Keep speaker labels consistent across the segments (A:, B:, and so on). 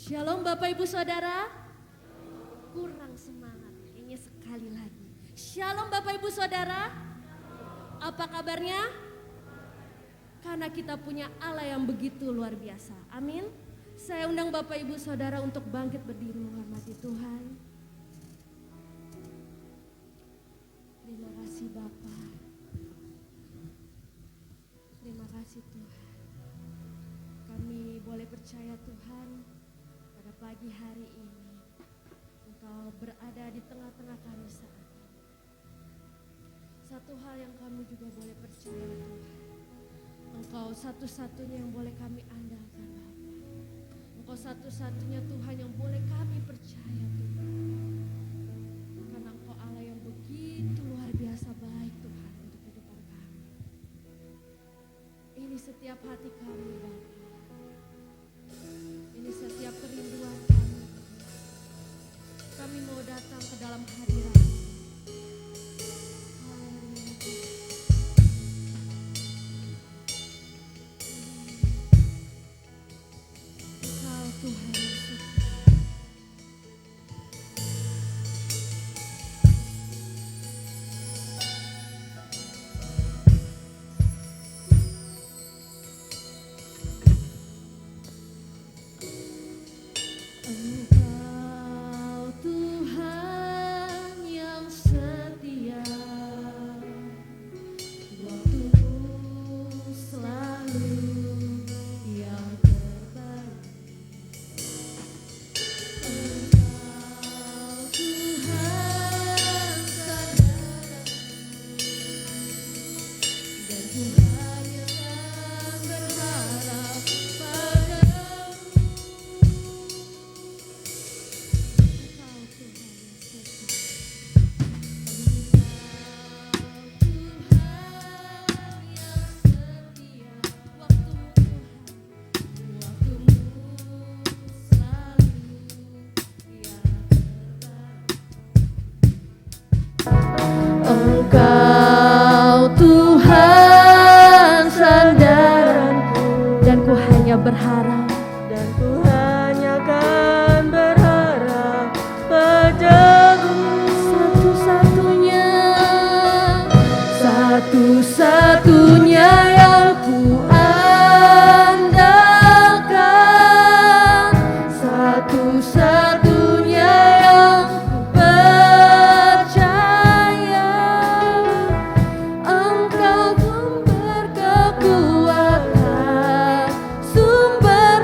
A: Shalom Bapak Ibu Saudara. Kurang semangat, kayaknya sekali lagi. Shalom Bapak Ibu Saudara. Apa kabarnya? Karena kita punya Allah yang begitu luar biasa. Amin. Saya undang Bapak Ibu Saudara untuk bangkit berdiri menghormati Tuhan. Terima kasih Bapak. Terima kasih Tuhan. Kami boleh percaya Tuhan, pada pagi hari ini Engkau berada di tengah-tengah kami saat ini. Satu hal yang kami juga boleh percaya Tuhan, Engkau satu-satunya yang boleh kami andalkan Bapa. Engkau satu-satunya Tuhan yang boleh kami percaya Tuhan. Karena Engkau Allah yang begitu luar biasa baik Tuhan untuk kehidupan kami. Ini setiap hati kami Bapa. Ini setiap kerinduan kami. Kami mau datang ke dalam hadirat. Engkau Tuhan yang setia. Engkau Tuhan yang setia, waktu-mu selalu yang terbaik. Engkau Tuhan sandaran dan Tuhan yang berharap padamu. Engkau Tuhan sandaranku, dan ku hanya berharap,
B: dan ku hanya akan berharap padamu.
A: Satu-satunya yang ku andalkan, satu-satunya yang ku percaya. Engkau sumber kekuatan, sumber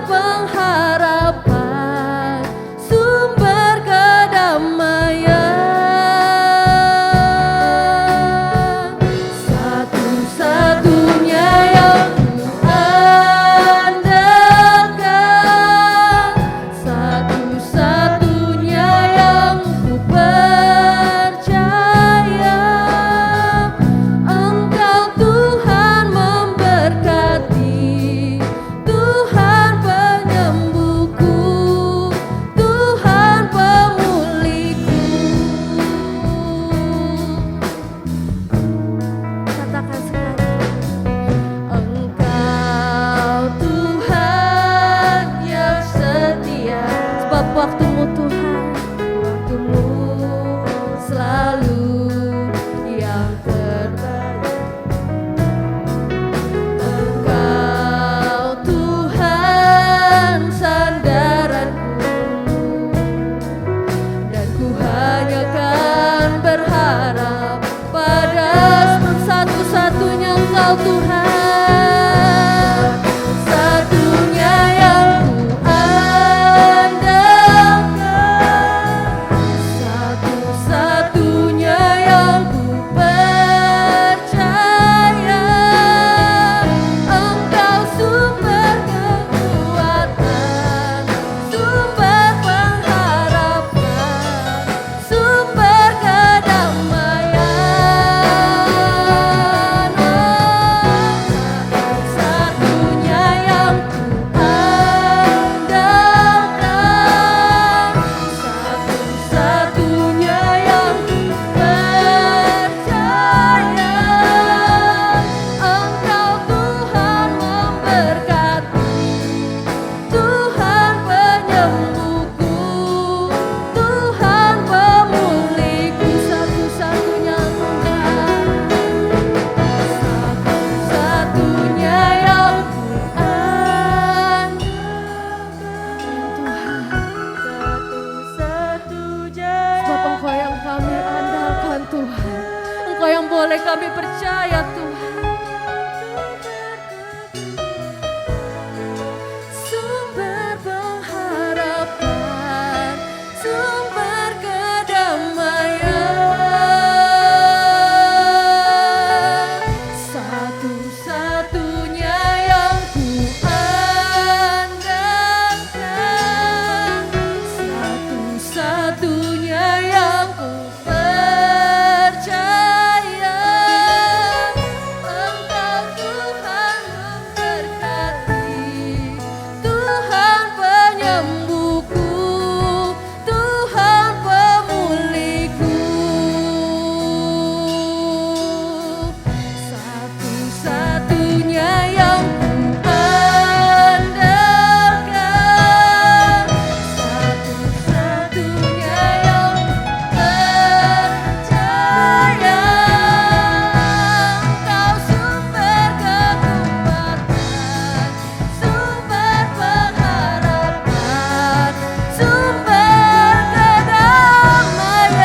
B: Sumber pengharapan, sumber kedamaian, satu-satunya yang ku andalkan, satu-satunya yang ku percaya. Engkau Tuhan memberkati, Tuhan penyembuhku, Tuhan pemulihku. Satu-satunya yang ku andalkan, satu-satunya yang percaya. Engkau sumber kekuatan, sumber pengharapan, sumber kedamaian,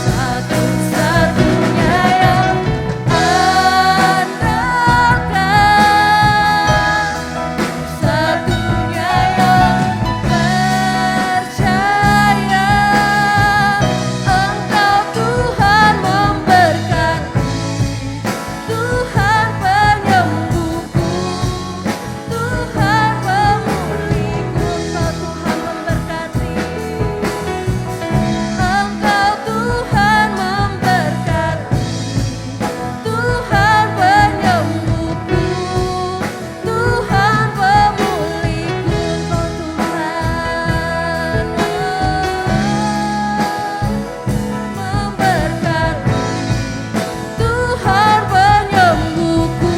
B: satu-satunya yang andalkan, satunya yang percaya. Engkau Tuhan memberkati, Tuhan penyembuhku, Tuhan pemulihku. Engkau Tuhan memberkati, Engkau Tuhan memberkati, Tuhan penyembuhku, Tuhan pemulihku. Engkau Tuhan memberkati, Tuhan penyembuhku,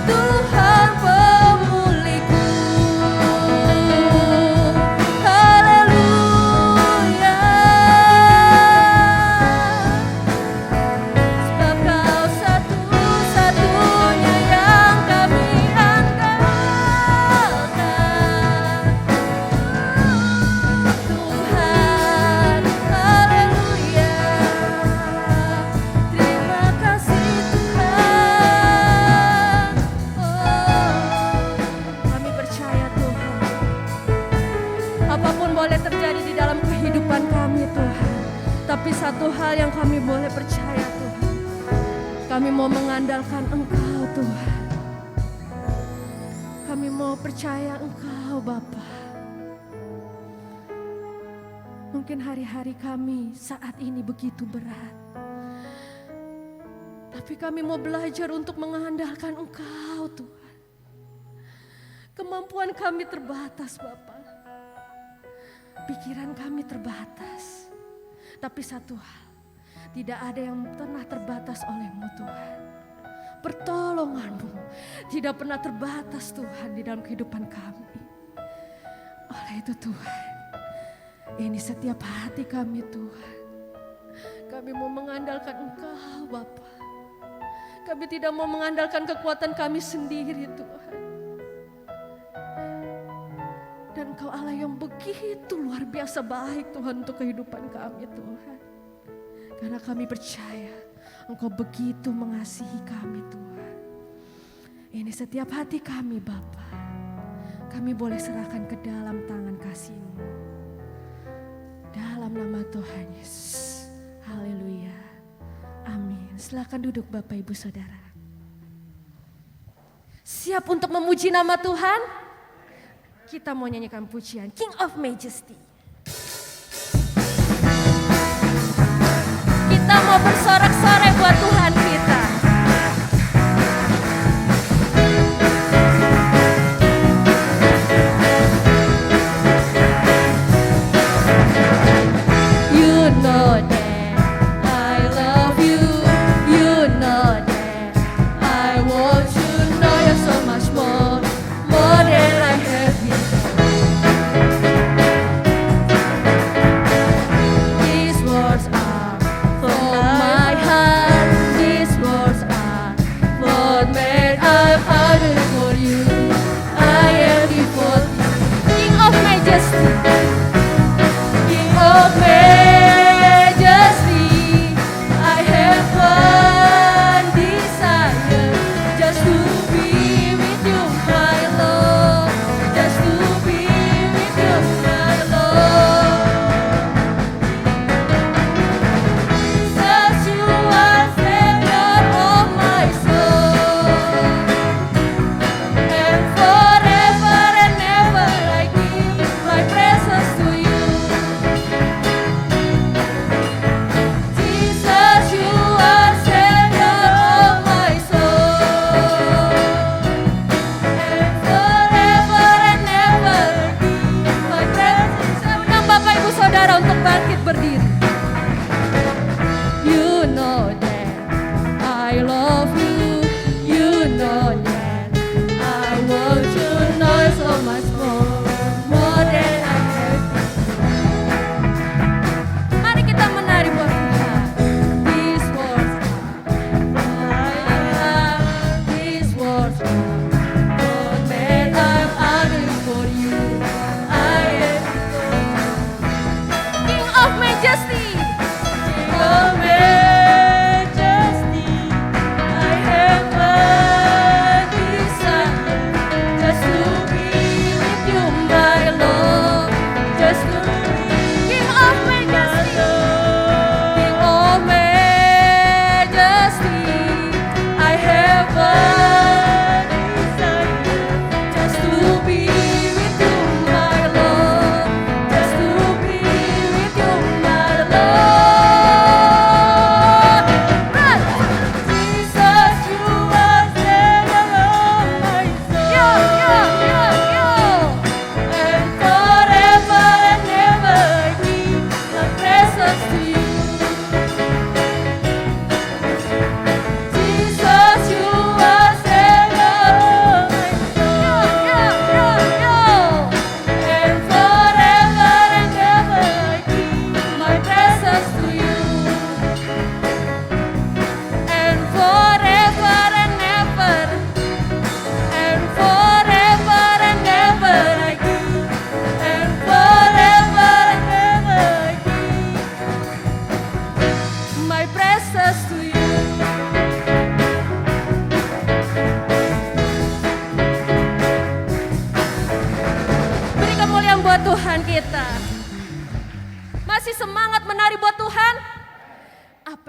B: Tuhan pemulihku. Haleluya. Sebab Kau satu-satunya yang kami andalkan, Tuhan. Haleluya. Terima kasih Tuhan. Kami percaya Tuhan, apapun boleh terjadi di dalam kehidupan kami Tuhan, tapi satu hal yang kami boleh percaya Tuhan, kami mau mengandalkan Engkau Tuhan. Kami mau percaya Engkau Bapa. Mungkin hari-hari kami saat ini begitu berat, tapi kami mau belajar untuk mengandalkan Engkau Tuhan. Kemampuan kami terbatas Bapa, pikiran kami terbatas, tapi satu hal, tidak ada yang pernah terbatas oleh-Mu Tuhan. Pertolongan-Mu tidak pernah terbatas Tuhan di dalam kehidupan kami. Oleh itu Tuhan, ini setiap hati kami Tuhan, kami mau mengandalkan Engkau Bapa. Kami tidak mau mengandalkan kekuatan kami sendiri Tuhan. Dan Engkau Allah yang begitu luar biasa baik Tuhan untuk kehidupan kami Tuhan. Karena kami percaya Engkau begitu mengasihi kami Tuhan. Ini setiap hati kami Bapa, kami boleh serahkan ke dalam tangan kasih-Mu. Dalam nama Tuhan Yesus. Haleluya. Amin. Silakan duduk Bapak Ibu Saudara. Siap untuk memuji nama Tuhan? Kita mau nyanyikan pujian King of Majesty. Kita mau bersorak-sorai buat Tuhan kita. You know that I love you. You know that I want you. Know you're so much more than I have been. These words are from my heart.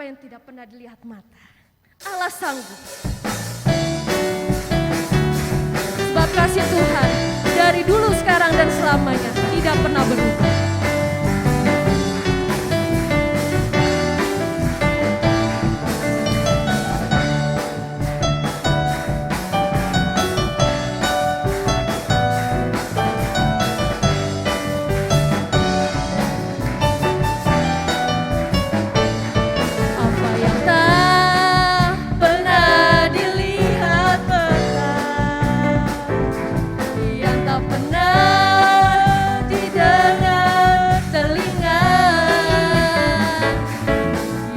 B: yang tidak pernah dilihat mata. Allah sanggup. Sebab kasih Tuhan dari dulu, sekarang, dan selamanya tidak pernah berubah. Apa yang tak pernah dilihat mata, yang tak pernah didengar telinga,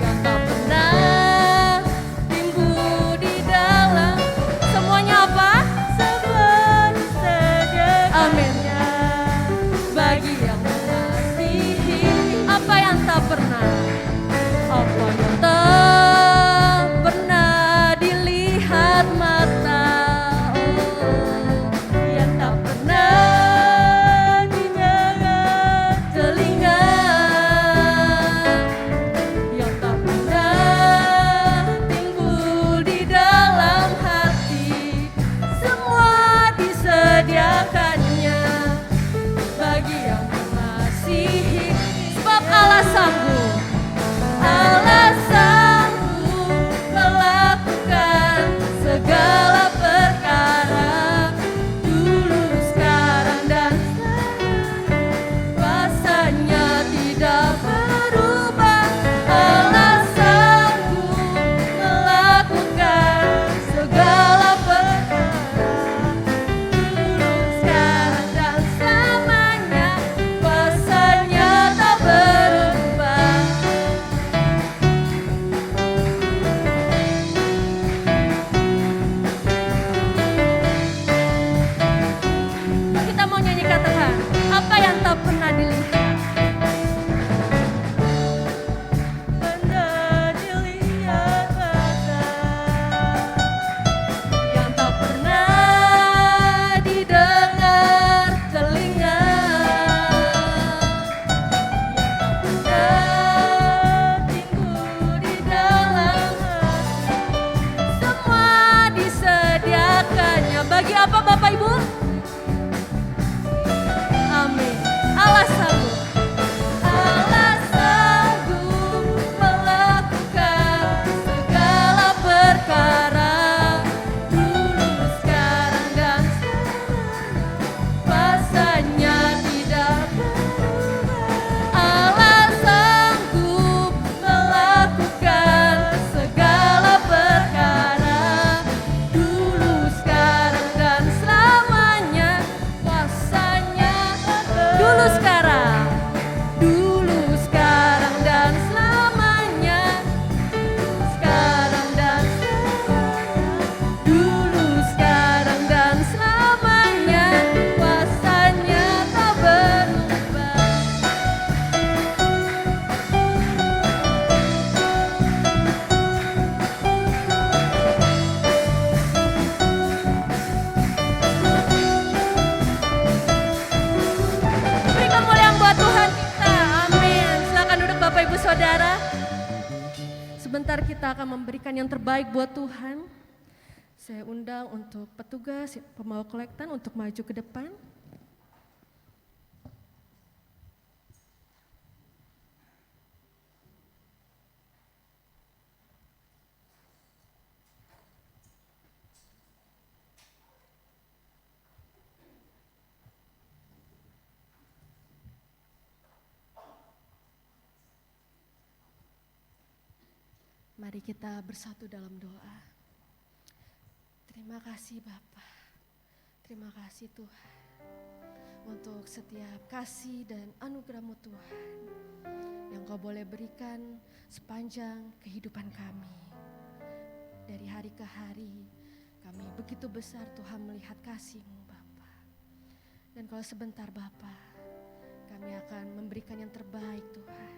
B: yang tak pernah timbul di dalam, semuanya apa? Semua disediakannya. Amin. Bagi yang mengasihi. Apa yang tak pernah? Apa yang tak pernah dilihat mata, yang tak pernah didengar telinga, yang tak pernah timbul di dalam hati, semua disediakannya bagi yang mengasihi. Sebab Allah sanggup. Allah sanggup melakukan segala perkara, dulu, sekarang, dan selamanya. Kuasanya tidak berubah. Allah sanggup melakukan segala perkara, dulu, sekarang, dan selamanya. Kuasanya tak berubah. Kita mau nyanyi, katakan apa yang tak pernah dilihat. Pernah dilihat mata, yang tak pernah didengar telinga, yang tak pernah timbul di dalam hati, semua disediakannya. Bagi apa Bapak Ibu? Amin. Allah sanggup. Allah sanggup melakukan segala perkara, dulu, sekarang, dan selamanya. Kuasanya tidak berubah. Allah sanggup melakukan segala perkara, dulu, sekarang, dan selamanya. Kuasanya dulu, sekarang, dan selamanya. Sekarang dan selamanya. Dulu, sekarang, dan selamanya. Kuasanya tak berubah. Beri kemuliaan buat Tuhan kita. Amin. Silakan duduk Bapak Ibu Saudara. Sebentar kita akan memberikan yang terbaik buat Tuhan. Saya undang untuk petugas pembawa kolektan untuk maju ke depan. Mari kita bersatu dalam doa. Terima kasih Bapa, terima kasih Tuhan untuk setiap kasih dan anugerah-Mu Tuhan yang Kau boleh berikan sepanjang kehidupan kami. Dari hari ke hari kami begitu besar Tuhan melihat kasih-Mu Bapa. Dan kalau sebentar Bapa, kami akan memberikan yang terbaik Tuhan.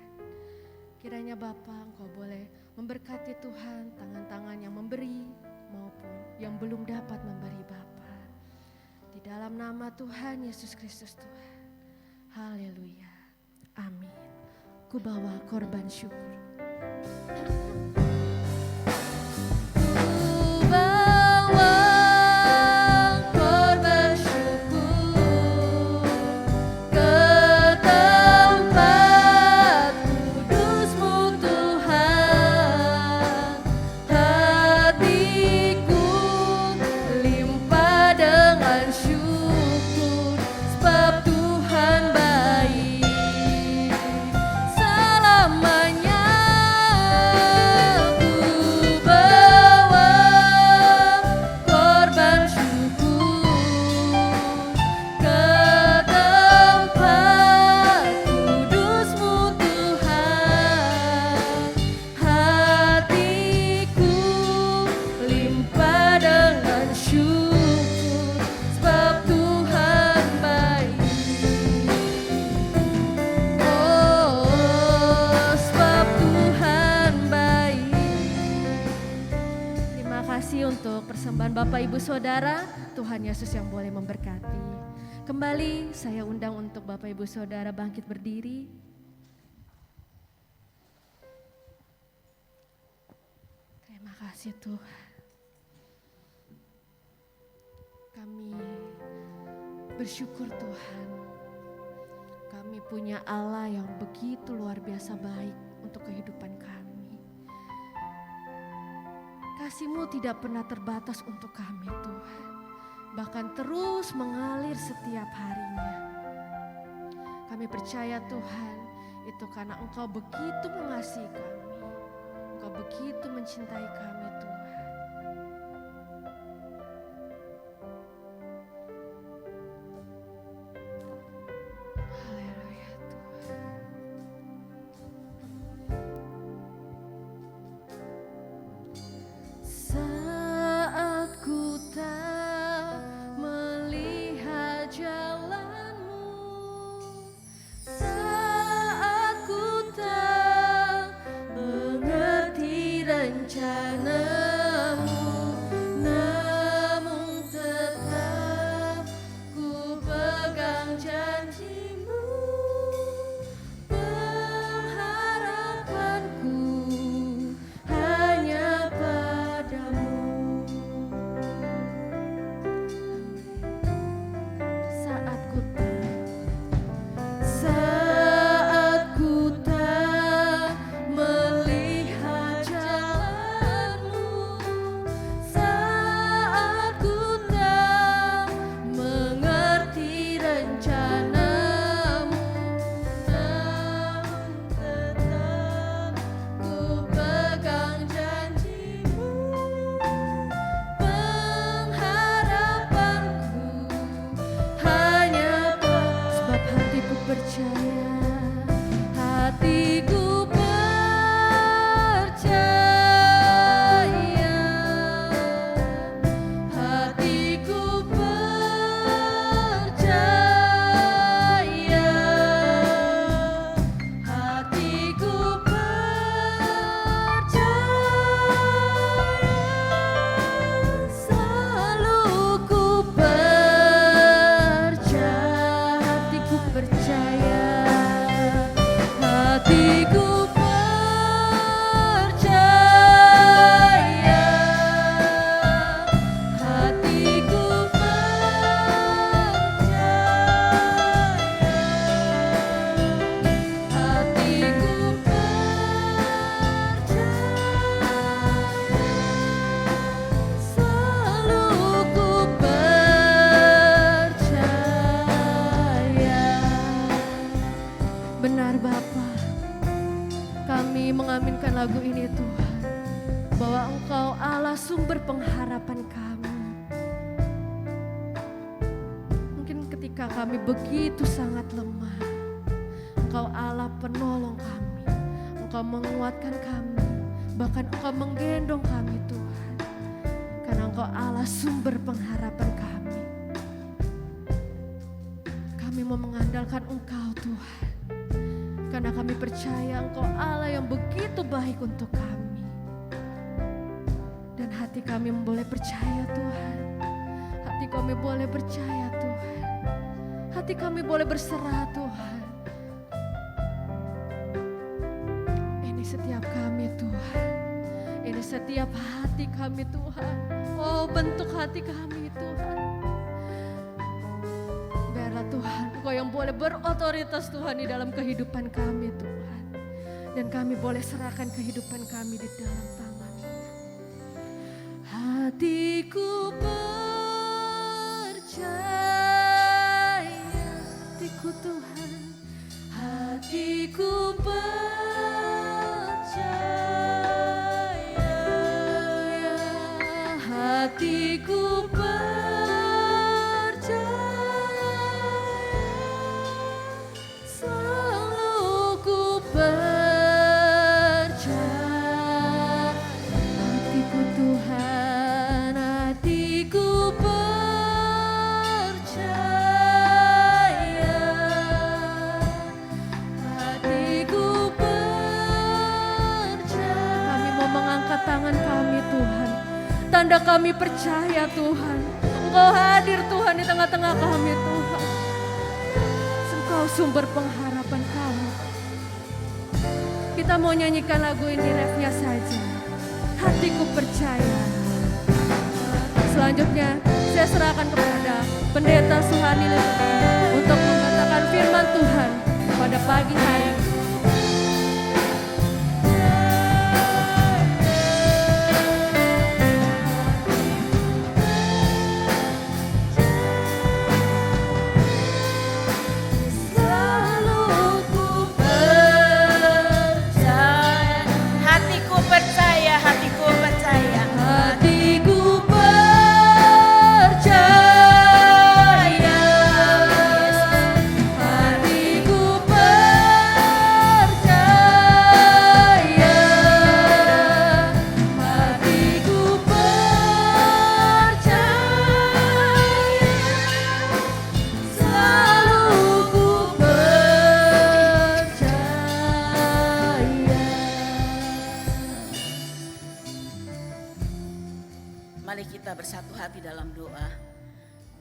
B: Kiranya Bapa Engkau boleh memberkati Tuhan tangan-tangan yang memberi maupun yang belum dapat memberi Bapa. Di dalam nama Tuhan Yesus Kristus Tuhan. Haleluya. Amin. Ku bawa korban syukur. lagi untuk persembahan Bapak Ibu Saudara. Tuhan Yesus yang boleh memberkati. Kembali saya undang untuk Bapak Ibu Saudara bangkit berdiri. Terima kasih Tuhan. Kami bersyukur Tuhan. Kami punya Allah yang begitu luar biasa baik untuk kehidupan kami. Kasih-Mu tidak pernah terbatas untuk kami Tuhan. Bahkan terus mengalir setiap harinya. Kami percaya Tuhan, itu karena Engkau begitu mengasihi kami. Engkau begitu mencintai kami Tuhan. Haleluya Tuhan. Saat ku tak melihat jalan-Mu, saat ku tak mengerti rencana-Mu, namun tetap ku pegang janji-Mu, pengharapanku hanya padamu. Saat ku tak melihat jalan-Mu, saat ku tak mengerti rencana-Mu, namun tetap ku pegang janji-Mu, pengharapanku hanya sebab hatiku percaya, hatiku percaya, hatiku percaya, hatiku percaya, selalu ku percaya, hatiku percaya, hatiku percaya, hatiku percaya, hatiku percaya, selalu ku percaya. Benar Bapa, kami mengaminkan lagu ini Tuhan, bahwa Engkau Allah sumber pengharapan kami. Mungkin ketika kami begitu sangat lemah, Engkau Allah penolong kami, Engkau menguatkan kami, bahkan Engkau menggendong kami Tuhan. Karena Engkau Allah sumber pengharapan kami. Kami mau mengandalkan Engkau Tuhan. Karena kami percaya Engkau Allah yang begitu baik untuk kami. Dan hati kami boleh percaya Tuhan. Hati kami boleh percaya Tuhan. Hati kami boleh berserah Tuhan. Ini setiap kami Tuhan. Ini setiap hati kami Tuhan. Oh, bentuk hati kami Tuhan. Biarlah Tuhan, Engkau yang boleh berotoritas Tuhan di dalam kehidupan kami Tuhan. Dan kami boleh serahkan kehidupan kami di dalam tangan-Mu. Hatiku percaya, hatiku Tuhan, hatiku percaya, hatiku percaya, selalu ku percaya, hatiku Tuhan, kami percaya Tuhan, Engkau hadir Tuhan di tengah-tengah kami Tuhan. Engkau sumber pengharapan kami. Kita mau nyanyikan lagu ini refnya saja. Hatiku percaya. Selanjutnya saya serahkan kepada Pendeta Suhani untuk mengatakan firman Tuhan pada pagi hari.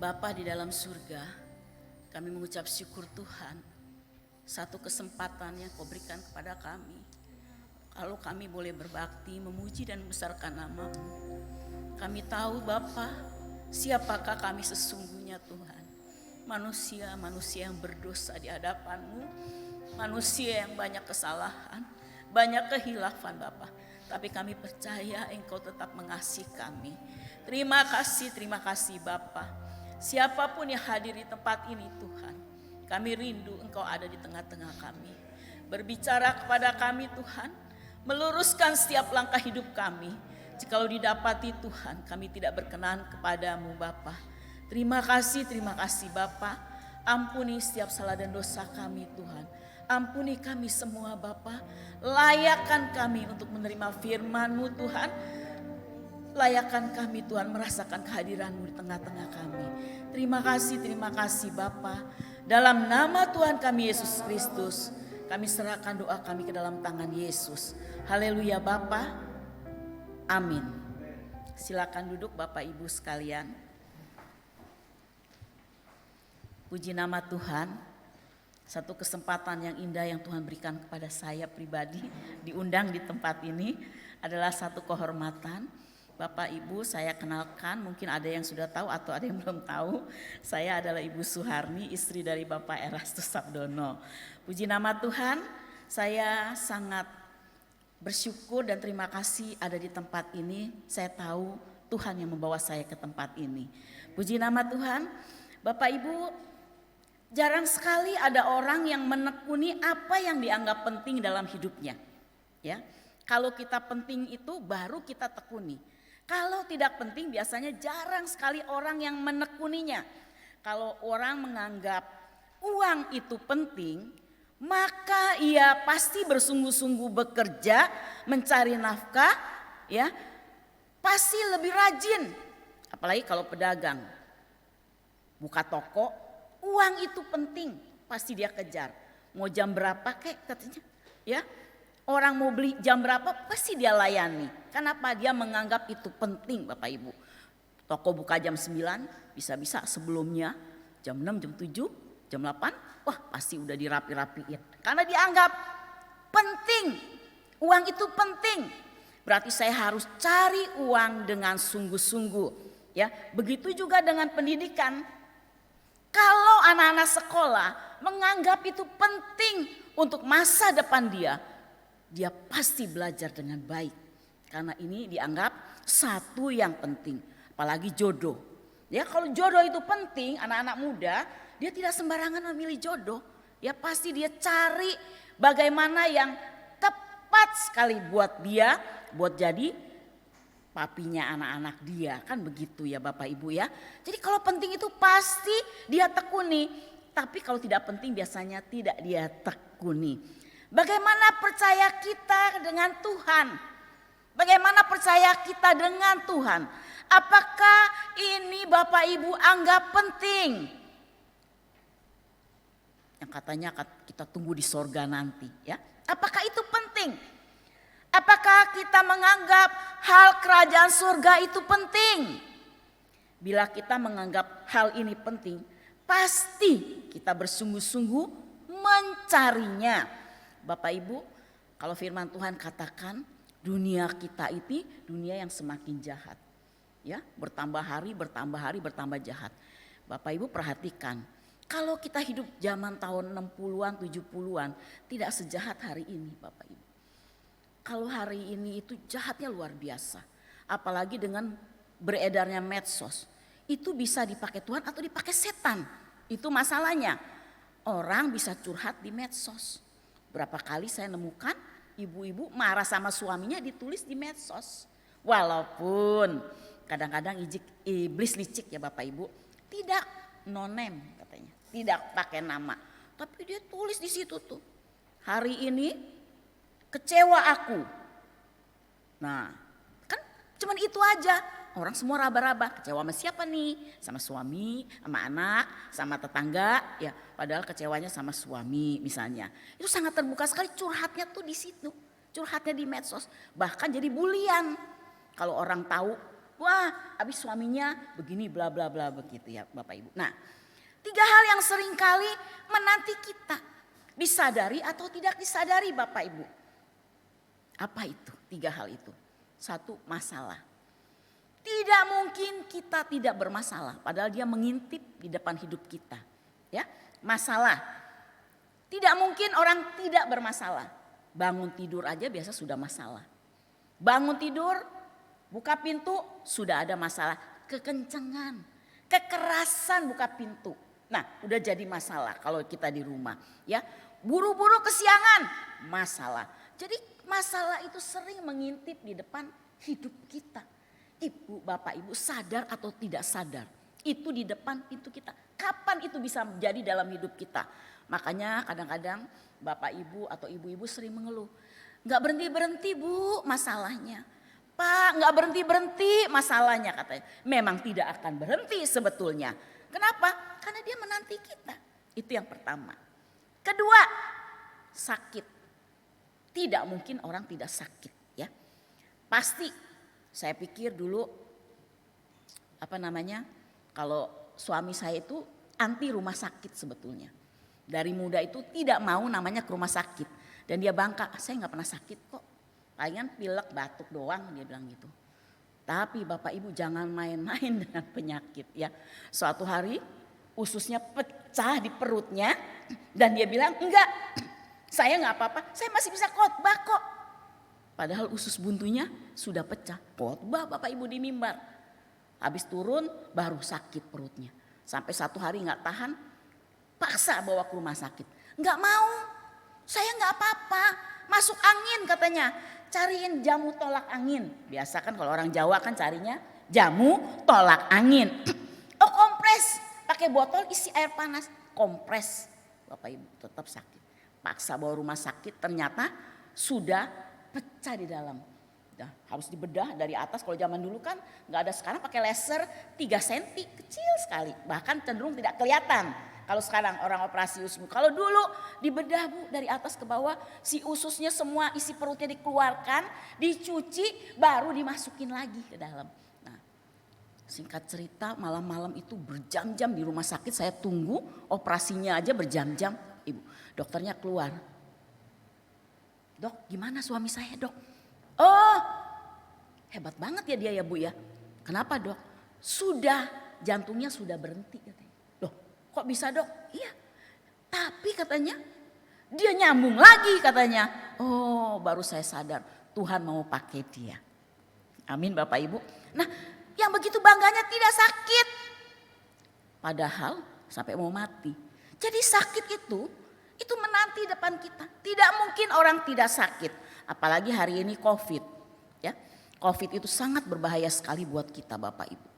C: Bapa di dalam surga, kami mengucap syukur Tuhan, satu kesempatan yang Kau berikan kepada kami. Kalau kami boleh berbakti, memuji dan membesarkan nama-Mu. Kami tahu Bapa, siapakah kami sesungguhnya Tuhan. Manusia yang berdosa di hadapan-Mu, manusia yang banyak kesalahan, banyak kehilafan Bapa. Tapi kami percaya Engkau tetap mengasihi kami. Terima kasih Bapa. Siapapun yang hadir di tempat ini Tuhan, kami rindu Engkau ada di tengah-tengah kami. Berbicara kepada kami Tuhan, meluruskan setiap langkah hidup kami. Jikalau didapati Tuhan, kami tidak berkenan kepadamu Bapa. Terima kasih Bapa. Ampuni setiap salah dan dosa kami Tuhan. Ampuni kami semua Bapa. Layakkan kami untuk menerima firman-Mu Tuhan. Layakkan kami Tuhan merasakan kehadiran-Mu di tengah-tengah kami. Terima kasih Bapa. Dalam nama Tuhan kami Yesus Kristus, kami serahkan doa kami ke dalam tangan Yesus. Haleluya Bapa. Amin. Silakan duduk Bapak Ibu sekalian. Puji nama Tuhan. Satu kesempatan yang indah yang Tuhan berikan kepada saya pribadi, diundang di tempat ini adalah satu kehormatan. Bapak Ibu, saya kenalkan, mungkin ada yang sudah tahu atau ada yang belum tahu. Saya adalah Ibu Suharni, istri dari Bapak Erastus Sabdono. Puji nama Tuhan, saya sangat bersyukur dan terima kasih ada di tempat ini. Saya tahu Tuhan yang membawa saya ke tempat ini. Puji nama Tuhan. Bapak Ibu, jarang sekali ada orang yang menekuni apa yang dianggap penting dalam hidupnya. Ya, kalau kita penting itu baru kita tekuni. Kalau tidak penting biasanya jarang sekali orang yang menekuninya. Kalau orang menganggap uang itu penting, maka ia pasti bersungguh-sungguh bekerja, mencari nafkah, ya. Pasti lebih rajin. Apalagi kalau pedagang. Buka toko, uang itu penting, pasti dia kejar. Mau jam berapa kek katanya, ya. Orang mau beli jam berapa pasti dia layani. Kenapa? Dia menganggap itu penting Bapak Ibu. Toko buka jam 9, bisa-bisa sebelumnya jam 6, jam 7, jam 8. Wah pasti udah dirapi-rapiin. Karena dianggap penting. Uang itu penting. Berarti saya harus cari uang dengan sungguh-sungguh. Ya, begitu juga dengan pendidikan. Kalau anak-anak sekolah menganggap itu penting untuk masa depan dia pasti belajar dengan baik. Karena ini dianggap satu yang penting. Apalagi jodoh. Ya, kalau jodoh itu penting, anak-anak muda, dia tidak sembarangan memilih jodoh. Ya pasti dia cari bagaimana yang tepat sekali buat dia, buat jadi papinya anak-anak dia. Kan begitu ya Bapak Ibu ya. Jadi kalau penting itu pasti dia tekuni. Tapi kalau tidak penting biasanya tidak dia tekuni. Bagaimana percaya kita dengan Tuhan? Bagaimana percaya kita dengan Tuhan? Apakah ini Bapak Ibu anggap penting? Yang katanya kita tunggu di sorga nanti, ya. Apakah itu penting? Apakah kita menganggap hal kerajaan surga itu penting? Bila kita menganggap hal ini penting, pasti kita bersungguh-sungguh mencarinya. Bapak Ibu, kalau firman Tuhan katakan dunia kita itu dunia yang semakin jahat. Ya, bertambah hari, bertambah jahat. Bapak Ibu perhatikan, kalau kita hidup zaman tahun 60-an, 70-an, tidak sejahat hari ini Bapak Ibu. Kalau hari ini itu jahatnya luar biasa. Apalagi dengan beredarnya medsos. Itu bisa dipakai Tuhan atau dipakai setan. Itu masalahnya. Orang bisa curhat di medsos. Berapa kali saya nemukan ibu-ibu marah sama suaminya ditulis di medsos. Walaupun kadang-kadang iblis licik ya Bapak Ibu. Tidak no name katanya. Tidak pakai nama. Tapi dia tulis di situ tuh. Hari ini kecewa aku. Nah, kan cuman itu aja. Orang semua raba-raba. Kecewa sama siapa nih? Sama suami, sama anak, sama tetangga. Ya, padahal kecewanya sama suami misalnya. Itu sangat terbuka sekali curhatnya tuh di situ. Curhatnya di medsos. Bahkan jadi bulian. Kalau orang tahu, wah, habis suaminya begini bla bla bla begitu ya Bapak Ibu. Nah, 3 hal yang sering kali menanti kita. Disadari atau tidak disadari Bapak Ibu. Apa itu 3 hal itu? 1, masalah. Tidak mungkin kita tidak bermasalah. Padahal dia mengintip di depan hidup kita. Ya, masalah. Tidak mungkin orang tidak bermasalah. Bangun tidur aja biasa sudah masalah. Bangun tidur, buka pintu sudah ada masalah. Kekencengan, kekerasan buka pintu. Nah, udah jadi masalah kalau kita di rumah. Ya, buru-buru kesiangan, masalah. Jadi masalah itu sering mengintip di depan hidup kita. Ibu, Bapak, Ibu sadar atau tidak sadar. Itu di depan pintu kita. Kapan itu bisa menjadi dalam hidup kita? Makanya kadang-kadang Bapak, Ibu atau ibu-ibu sering mengeluh. Gak berhenti-berhenti Bu masalahnya. Pak gak berhenti-berhenti masalahnya katanya. Memang tidak akan berhenti sebetulnya. Kenapa? Karena dia menanti kita. Itu yang pertama. Kedua, sakit. Tidak mungkin orang tidak sakit ya. Pasti saya pikir dulu kalau suami saya itu anti rumah sakit sebetulnya. Dari muda itu tidak mau namanya ke rumah sakit. Dan dia bangga, saya gak pernah sakit kok. Palingan pilek batuk doang dia bilang gitu. Tapi Bapak Ibu jangan main-main dengan penyakit ya. Suatu hari ususnya pecah di perutnya. Dan dia bilang enggak, saya gak apa-apa, saya masih bisa khotbah kok. Padahal usus buntunya sudah pecah. Khotbah Bapak Ibu di mimbar. Habis turun baru sakit perutnya. Sampai 1 hari gak tahan, paksa bawa ke rumah sakit. Gak mau, saya gak apa-apa. Masuk angin katanya. Cariin jamu tolak angin. Biasa kan kalau orang Jawa kan carinya jamu tolak angin. Oh kompres, pakai botol isi air panas. Kompres, Bapak Ibu tetap sakit. Paksa bawa rumah sakit, ternyata sudah pecah di dalam. Nah, harus dibedah dari atas. Kalau zaman dulu kan nggak ada, sekarang pakai laser 3 cm, kecil sekali. Bahkan cenderung tidak kelihatan. Kalau sekarang orang operasi usus. Kalau dulu dibedah Bu dari atas ke bawah, si ususnya semua isi perutnya dikeluarkan, dicuci, baru dimasukin lagi ke dalam. Nah, singkat cerita malam-malam itu berjam-jam di rumah sakit saya tunggu, operasinya aja berjam-jam. Ibu, dokternya keluar. Dok, gimana suami saya dok? Oh, hebat banget ya dia ya Bu ya. Kenapa dok? Sudah, jantungnya sudah berhenti katanya. Loh, kok bisa dok? Iya, tapi katanya dia nyambung lagi katanya. Oh, baru saya sadar Tuhan mau pakai dia. Amin Bapak Ibu. Nah, yang begitu bangganya tidak sakit. Padahal sampai mau mati. Jadi sakit itu menanti depan kita. Tidak mungkin orang tidak sakit. Apalagi hari ini COVID. Ya, COVID itu sangat berbahaya sekali buat kita Bapak Ibu.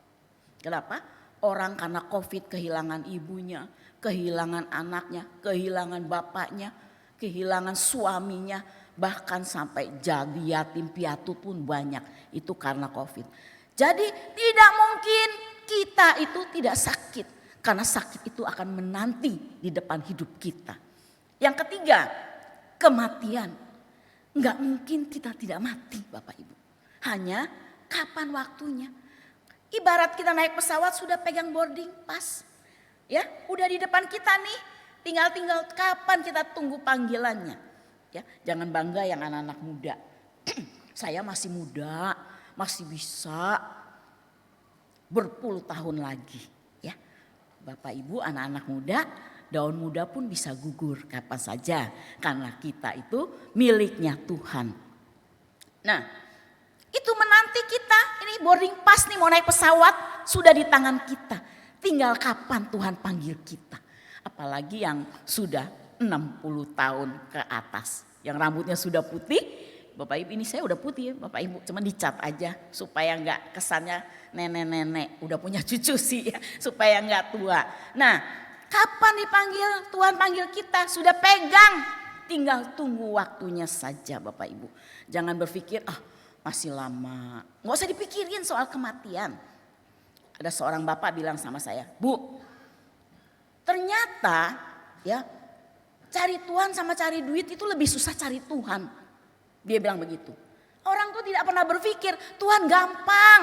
C: Kenapa? Orang karena COVID kehilangan ibunya, kehilangan anaknya, kehilangan bapaknya, kehilangan suaminya. Bahkan sampai jadi yatim piatu pun banyak. Itu karena COVID. Jadi tidak mungkin kita itu tidak sakit. Karena sakit itu akan menanti di depan hidup kita. Yang ketiga, kematian. Enggak mungkin kita tidak mati Bapak Ibu. Hanya kapan waktunya. Ibarat kita naik pesawat sudah pegang boarding pass. Ya, udah di depan kita nih. Tinggal kapan kita tunggu panggilannya. Ya, jangan bangga yang anak-anak muda. Saya masih muda, masih bisa berpuluh tahun lagi. Ya, Bapak Ibu anak-anak muda, daun muda pun bisa gugur kapan saja. Karena kita itu miliknya Tuhan. Nah, itu menanti kita. Ini boarding pass nih mau naik pesawat sudah di tangan kita. Tinggal kapan Tuhan panggil kita. Apalagi yang sudah 60 tahun ke atas. Yang rambutnya sudah putih. Bapak Ibu ini saya udah putih ya Bapak Ibu. Cuma dicat aja supaya enggak kesannya nenek-nenek. Udah punya cucu sih ya. Supaya enggak tua. Nah, kapan dipanggil Tuhan panggil kita? Sudah pegang. Tinggal tunggu waktunya saja Bapak Ibu. Jangan berpikir masih lama. Nggak usah dipikirin soal kematian. Ada seorang bapak bilang sama saya, Bu, ternyata ya cari Tuhan sama cari duit itu lebih susah cari Tuhan. Dia bilang begitu. Orang tuh tidak pernah berpikir Tuhan gampang,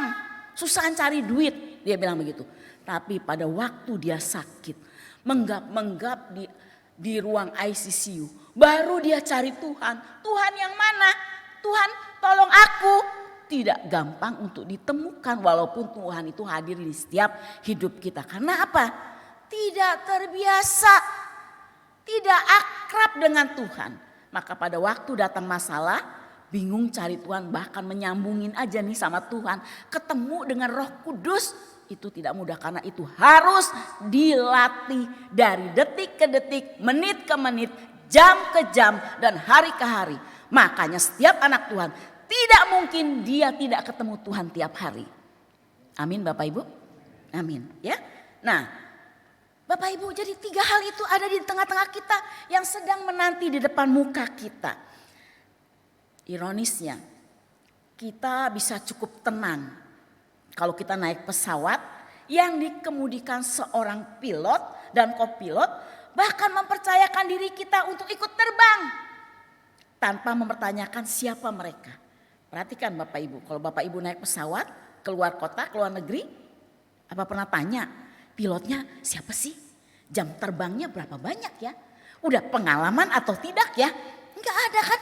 C: susahan cari duit. Dia bilang begitu. Tapi pada waktu dia sakit, menggap-menggap di ruang ICU, baru dia cari Tuhan. Tuhan yang mana? Tuhan tolong aku. Tidak gampang untuk ditemukan walaupun Tuhan itu hadir di setiap hidup kita. Karena apa? Tidak terbiasa, tidak akrab dengan Tuhan. Maka pada waktu datang masalah, bingung cari Tuhan, bahkan menyambungin aja nih sama Tuhan. Ketemu dengan Roh Kudus, itu tidak mudah karena itu harus dilatih dari detik ke detik, menit ke menit, jam ke jam, dan hari ke hari. Makanya setiap anak Tuhan tidak mungkin dia tidak ketemu Tuhan tiap hari. Amin Bapak Ibu. Amin ya. Nah Bapak Ibu jadi 3 hal itu ada di tengah-tengah kita yang sedang menanti di depan muka kita. Ironisnya kita bisa cukup tenang kalau kita naik pesawat yang dikemudikan seorang pilot dan kopilot bahkan mempercayakan diri kita untuk ikut terbang tanpa mempertanyakan siapa mereka. Perhatikan Bapak Ibu, kalau Bapak Ibu naik pesawat keluar kota, keluar negeri, apa pernah tanya pilotnya siapa sih? Jam terbangnya berapa banyak ya? Udah pengalaman atau tidak ya? Enggak ada kan?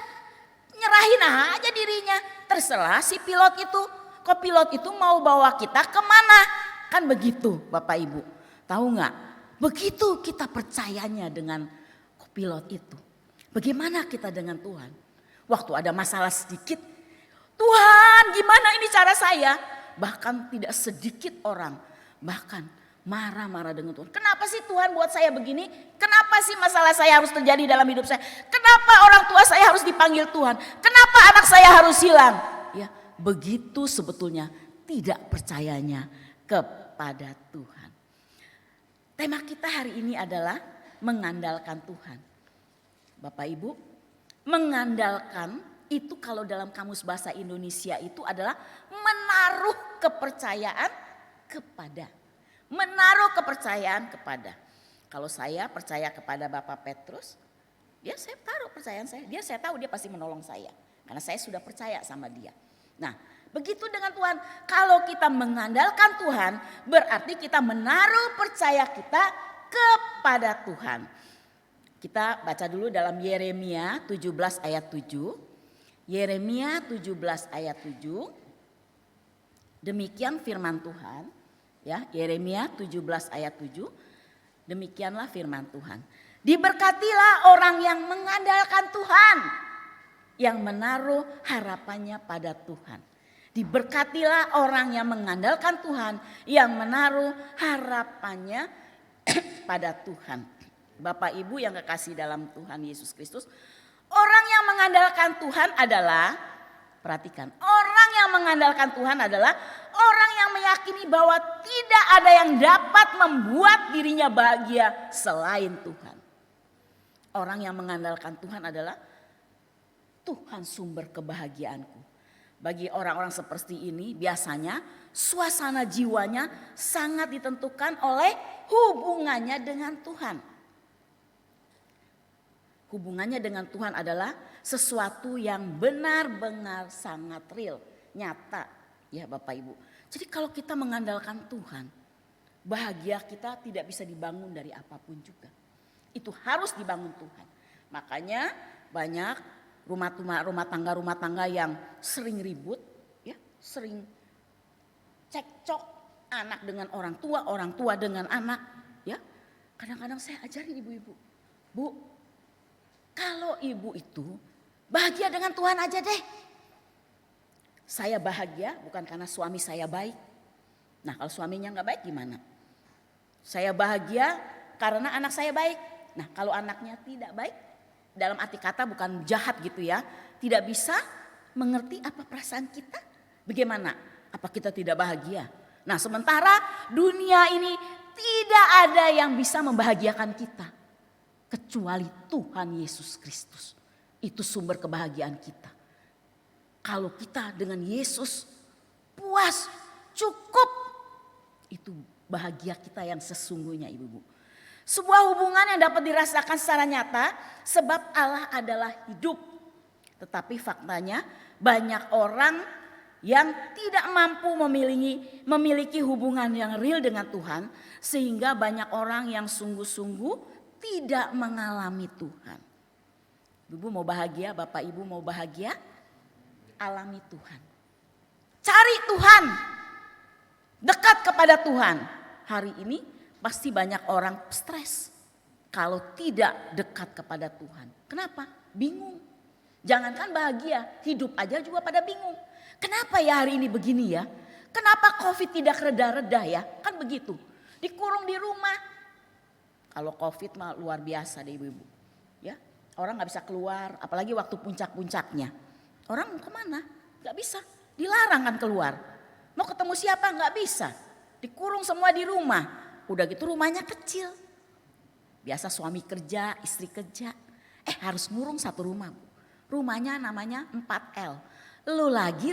C: Nyerahin aja dirinya. Terserah si pilot itu, kopilot itu mau bawa kita kemana? Kan begitu Bapak Ibu. Tahu nggak? Begitu kita percayanya dengan kopilot itu. Bagaimana kita dengan Tuhan? Waktu ada masalah sedikit, Tuhan gimana ini cara saya? Bahkan tidak sedikit orang bahkan marah-marah dengan Tuhan. Kenapa sih Tuhan buat saya begini? Kenapa sih masalah saya harus terjadi dalam hidup saya? Kenapa orang tua saya harus dipanggil Tuhan? Kenapa anak saya harus hilang? Ya, begitu sebetulnya tidak percayanya kepada Tuhan. Tema kita hari ini adalah mengandalkan Tuhan. Bapak Ibu, mengandalkan itu kalau dalam kamus bahasa Indonesia itu adalah menaruh kepercayaan kepada. Menaruh kepercayaan kepada. Kalau saya percaya kepada Bapak Petrus, saya taruh percayaan saya. Saya tahu dia pasti menolong saya. Karena saya sudah percaya sama dia. Nah, begitu dengan Tuhan. Kalau kita mengandalkan Tuhan, berarti kita menaruh percaya kita kepada Tuhan. Kita baca dulu dalam Yeremia 17 ayat 7. Yeremia 17 ayat 7. Demikian firman Tuhan. Ya, Yeremia 17 ayat 7. Demikianlah firman Tuhan. Diberkatilah orang yang mengandalkan Tuhan, yang menaruh harapannya pada Tuhan. Diberkatilah orang yang mengandalkan Tuhan, yang menaruh harapannya pada Tuhan. Bapak Ibu yang kekasih dalam Tuhan Yesus Kristus, orang yang mengandalkan Tuhan adalah, perhatikan, orang yang mengandalkan Tuhan adalah orang yang meyakini bahwa tidak ada yang dapat membuat dirinya bahagia selain Tuhan. Orang yang mengandalkan Tuhan adalah Tuhan sumber kebahagiaanku. Bagi orang-orang seperti ini biasanya suasana jiwanya sangat ditentukan oleh hubungannya dengan Tuhan. Hubungannya dengan Tuhan adalah sesuatu yang benar-benar sangat real, nyata ya Bapak Ibu. Jadi kalau kita mengandalkan Tuhan, bahagia kita tidak bisa dibangun dari apapun juga. Itu harus dibangun Tuhan. Makanya banyak rumah tangga yang sering ribut, ya, sering cekcok, anak dengan orang tua dengan anak, ya. Kadang-kadang saya ajarin ibu-ibu, Bu, kalau ibu itu bahagia dengan Tuhan aja deh. Saya bahagia bukan karena suami saya baik. Nah, kalau suaminya nggak baik gimana? Saya bahagia karena anak saya baik. Nah, kalau anaknya tidak baik, dalam arti kata bukan jahat gitu ya, tidak bisa mengerti apa perasaan kita, bagaimana? Apa kita tidak bahagia? Nah, sementara dunia ini tidak ada yang bisa membahagiakan kita kecuali Tuhan Yesus Kristus. Itu sumber kebahagiaan kita. Kalau kita dengan Yesus puas, cukup, itu bahagia kita yang sesungguhnya, ibu-ibu. Sebuah hubungan yang dapat dirasakan secara nyata sebab Allah adalah hidup. Tetapi faktanya banyak orang yang tidak mampu memiliki hubungan yang real dengan Tuhan, sehingga banyak orang yang sungguh-sungguh tidak mengalami Tuhan. Ibu mau bahagia, Bapak Ibu mau bahagia, alami Tuhan. Cari Tuhan, dekat kepada Tuhan. Hari ini pasti banyak orang stres kalau tidak dekat kepada Tuhan. Kenapa? Bingung. Jangankan bahagia, hidup aja juga pada bingung. Kenapa ya hari ini begini ya? Kenapa COVID tidak reda-reda ya? Kan begitu. Dikurung di rumah. Kalau COVID mah luar biasa deh ibu-ibu. Ya, orang nggak bisa keluar, apalagi waktu puncak-puncaknya. Orang mau kemana? Gak bisa, dilarang kan keluar. Mau ketemu siapa? Gak bisa. Dikurung semua di rumah. Udah gitu rumahnya kecil. Biasa suami kerja, istri kerja. Harus ngurung satu rumah. Rumahnya namanya 4L. Lu lagi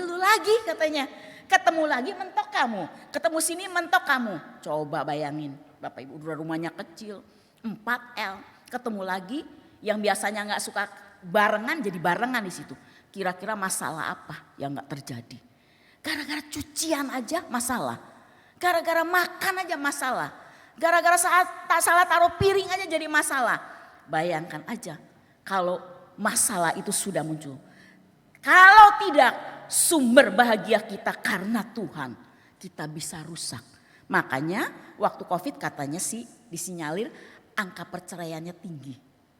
C: katanya. Ketemu lagi mentok kamu. Ketemu sini mentok kamu. Coba bayangin Bapak Ibu, udah rumahnya kecil. 4L. Ketemu lagi yang biasanya gak suka barengan jadi barengan di situ. Kira-kira masalah apa yang gak terjadi? Gara-gara cucian aja masalah. Gara-gara makan aja masalah. Gara-gara tak salah taruh piring aja jadi masalah. Bayangkan aja kalau masalah itu sudah muncul. Kalau tidak sumber bahagia kita karena Tuhan, kita bisa rusak. Makanya waktu COVID katanya sih disinyalir angka perceraiannya tinggi.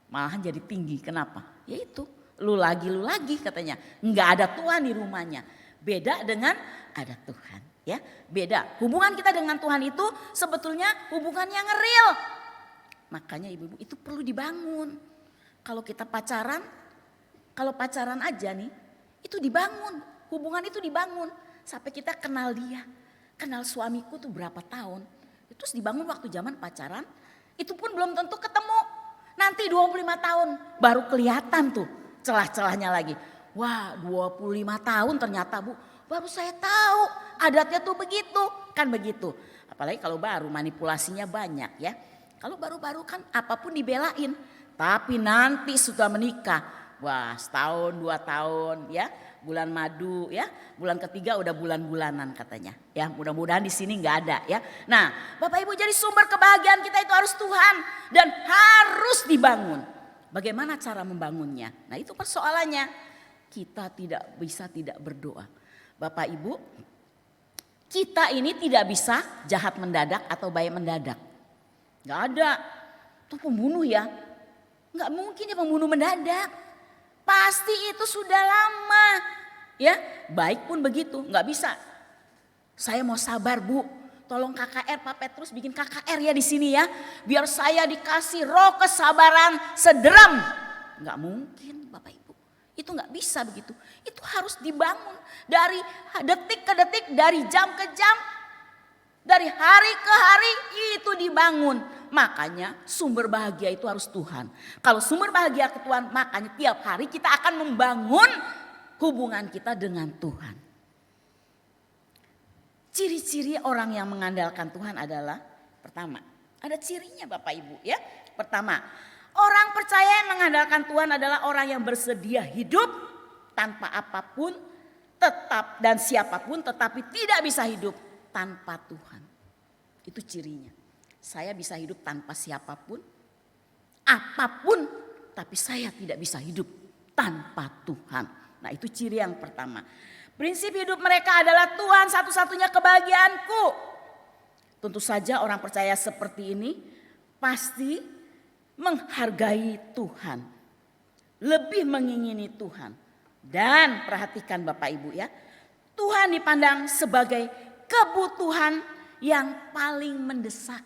C: Malahan jadi tinggi, kenapa? Ya itu. Lu lagi katanya. Enggak ada Tuhan di rumahnya. Beda dengan ada Tuhan. Ya, beda. Hubungan kita dengan Tuhan itu sebetulnya hubungan yang real. Makanya ibu-ibu itu perlu dibangun. Kalau kita pacaran, kalau pacaran aja nih, itu dibangun. Hubungan itu dibangun. Sampai kita kenal dia. Kenal suamiku tuh berapa tahun. Terus dibangun waktu zaman pacaran. Itu pun belum tentu ketemu. Nanti 25 tahun baru kelihatan tuh celah-celahnya lagi. Wah 25 tahun ternyata Bu, baru saya tahu adatnya tuh begitu. Kan begitu. Apalagi kalau baru manipulasinya banyak ya. Kalau baru-baru kan apapun dibelain. Tapi nanti sudah menikah. Wah setahun 2 tahun ya. Bulan madu ya. Bulan ketiga udah bulan-bulanan katanya. Ya mudah-mudahan di sini nggak ada ya. Nah Bapak Ibu, jadi sumber kebahagiaan kita itu harus Tuhan. Dan harus dibangun. Bagaimana cara membangunnya? Nah itu persoalannya. Kita tidak bisa tidak berdoa. Bapak Ibu, kita ini tidak bisa jahat mendadak atau baik mendadak. Gak ada. Itu pembunuh ya. Gak mungkin ya pembunuh mendadak. Pasti itu sudah lama. Ya, baik pun begitu. Gak bisa. Saya mau sabar Bu. Tolong KKR Pak Petrus bikin KKR ya di sini ya. Biar saya dikasih roh kesabaran sederam. Gak mungkin Bapak Ibu. Itu gak bisa begitu. Itu harus dibangun dari detik ke detik, dari jam ke jam, dari hari ke hari itu dibangun. Makanya sumber bahagia itu harus Tuhan. Kalau sumber bahagia ke Tuhan, makanya tiap hari kita akan membangun hubungan kita dengan Tuhan. Ciri-ciri orang yang mengandalkan Tuhan adalah pertama, ada cirinya Bapak Ibu ya. Pertama, Orang percaya yang mengandalkan Tuhan adalah orang yang bersedia hidup tanpa apapun, tetap dan siapapun, tetapi tidak bisa hidup tanpa Tuhan. Itu cirinya. Saya bisa hidup tanpa siapapun, apapun, tapi saya tidak bisa hidup tanpa Tuhan. Nah, itu ciri yang pertama. Prinsip hidup mereka adalah Tuhan satu-satunya kebahagiaanku. Tentu saja orang percaya seperti ini pasti menghargai Tuhan, lebih mengingini Tuhan. Dan perhatikan Bapak Ibu ya, Tuhan dipandang sebagai kebutuhan yang paling mendesak.